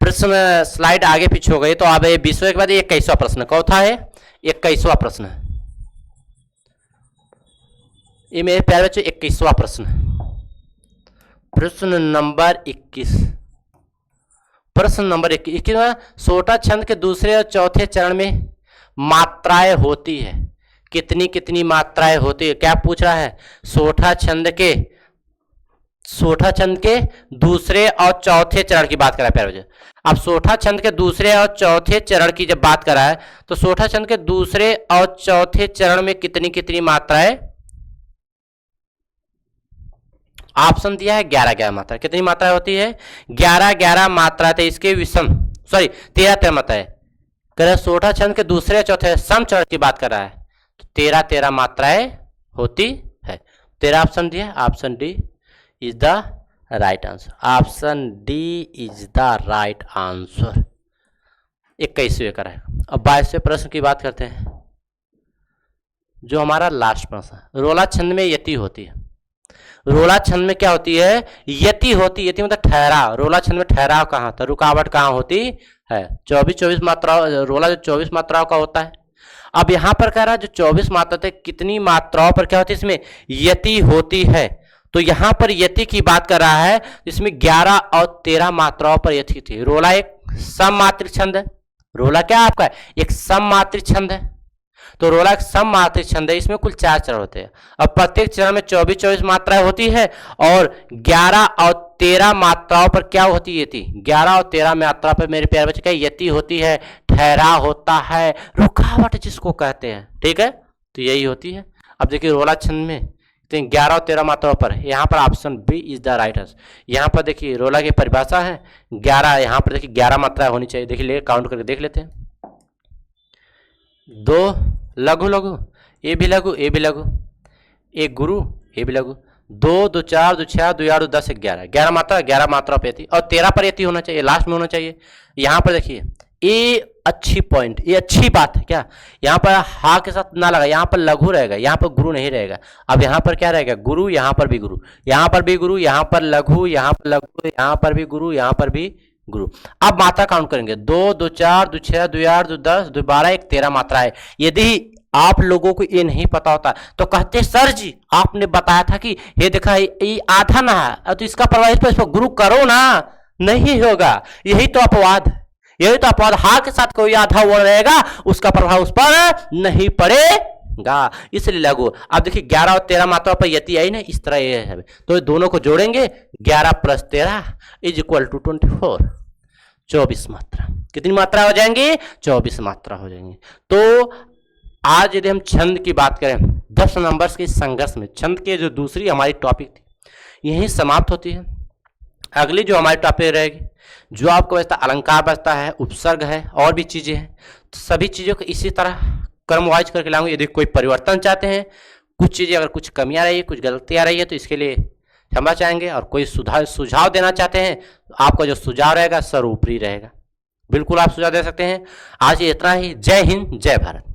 प्रश्न। स्लाइड आगे पीछे हो गई तो अब 20वें के बाद 21वां प्रश्न। कौन था? है 21वां प्रश्न है ये मेरे प्यारे बच्चों। 21वां प्रश्न, प्रश्न नंबर 21। प्रश्न नंबर 21 सोटा छंद के दूसरे और चौथे चरण में मात्राएं होती है। कितनी कितनी मात्राएं होती है? क्या पूछ रहा है? सोठा छंद के दूसरे और चौथे चरण की बात करा प्यारे बच्चों। अब सोठा छंद के दूसरे और चौथे चरण की जब बात करा है तो सोठा छंद के दूसरे और चौथे चरण में कितनी कितनी मात्राएं? ऑप्शन दिया है 11 मात्रा। कितनी मात्राएं होती है? 11 मात्रा थे इसके विषम, सॉरी 13 मात्राएं। कर सोठा छंद के दूसरे चौथे सम चरण की बात कर रहा है तो 13 मात्राएं होती है। 13 ऑप्शन दिया, option D is the right answer. Option D is the right answer. 21वें का रहेगा। अब 22वें प्रश्न की बात करते हैं जो हमारा लास्ट प्रश्न है। रोला छंद में यति होती है। रोला छंद में क्या होती है? यति होती। यति मतलब ठहराव। रोला छंद में ठहराव कहाँ होता है? रुकावट कहाँ होती है? 24 मात्राओं, रोला जो 24 मात्राओं का होता है। अब यहां पर कह रहा है जो 24 मात्रा थे कितनी मात्राओं पर क्या होती है? इसमें यति होती है। तो यहां पर यति की बात कर रहा है, इसमें 11 और 13 मात्राओं पर यति थी। रोला एक सममात्रिक छंद है। रोला क्या आपका? एक सममात्रिक छंद है। तो रोला एक सममात्रिक छंद है। इसमें कुल 4 चरण होते हैं। अब प्रत्येक चरण में 24 मात्राएं होती है और 11 और 13 मात्राओं पर क्या होती है? यति। 11 और 13 मात्रा पर मेरे प्यारे बच्चे क्या यति होती है, ठहराव होता है, रुकावट जिसको कहते हैं। ठीक है, तो यही होती है। अब देखिए रोला छंद में 11 और 13 मात्राओं पर, यहाँ पर option B is the right answer. यहाँ पर देखिए रोला की परिभाषा है 11। यहाँ पर देखिए 11 मात्राएं होनी चाहिए। देखिए ले काउंट करके देख लेते हैं। 2 लघु लघु, ए भी लघु, ए भी लघु, एक गुरु, ए भी लघु, 2 2 4 2 6 2 8 10 11, 11 मात्रा, 11 मात्रा पे यति और 13 पर यति होना चाहिए, लास्ट में होना चाहिए। यहाँ पर देखिए ये अच्छी पॉइंट, ये अच्छी बात है। क्या यहाँ पर हा के साथ ना लगा, यहाँ पर लघु रहेगा, यहाँ पर गुरु नहीं रहेगा। अब यहाँ पर क्या रहेगा? गुरु, यहाँ पर भी गुरु, यहाँ पर भी गुरु, यहाँ पर लघु, यहाँ पर लघु, यहाँ पर भी गुरु, यहाँ पर भी गुरु। अब मात्रा काउंट करेंगे, 2 2 4 2 6 2 8 2 10 2 12 1 13 मात्रा है। यदि आप लोगों को ये नहीं पता होता तो कहते सर जी आपने बताया था कि ये देखा ये आधा ना है तो इसका प्रभाव इस पर गुरु करो ना, नहीं होगा। यही तो अपवाद है, यही तो अपवाद। हा के साथ कोई आधा वर्ण रहेगा उसका प्रभाव उस पर नहीं पड़ेगा, इसलिए लागू। अब देखिए 11 और 13 मात्रा पर यति आई ना, इस तरह ये है, तो दोनों को जोड़ेंगे 11 + 13 = 24, 24 मात्रा। कितनी मात्रा हो जाएंगी? 24 मात्रा हो जाएंगी। तो आज यदि हम छंद की बात करें 10 नंबर्स के संघर्ष में, छंद के जो दूसरी हमारी टॉपिक थी यही समाप्त होती है। अगली जो हमारी टॉपिक रहेगी, जो आपको बचता अलंकार बचता है, उपसर्ग है और भी चीजें हैं, तो सभी चीजों को इसी तरह क्रम वाइज करके लाऊंगे। यदि कोई परिवर्तन चाहते हैं, कुछ चीजें अगर कुछ कमियां रही है, कुछ गलतियां रही है तो इसके लिए क्षमा चाहेंगे, और कोई सुझाव देना चाहते हैं तो आपका जो सुझाव रहेगा सर्वोपरि रहेगा, बिल्कुल आप सुझाव दे सकते हैं। आज ये इतना ही। जय हिंद, जय भारत।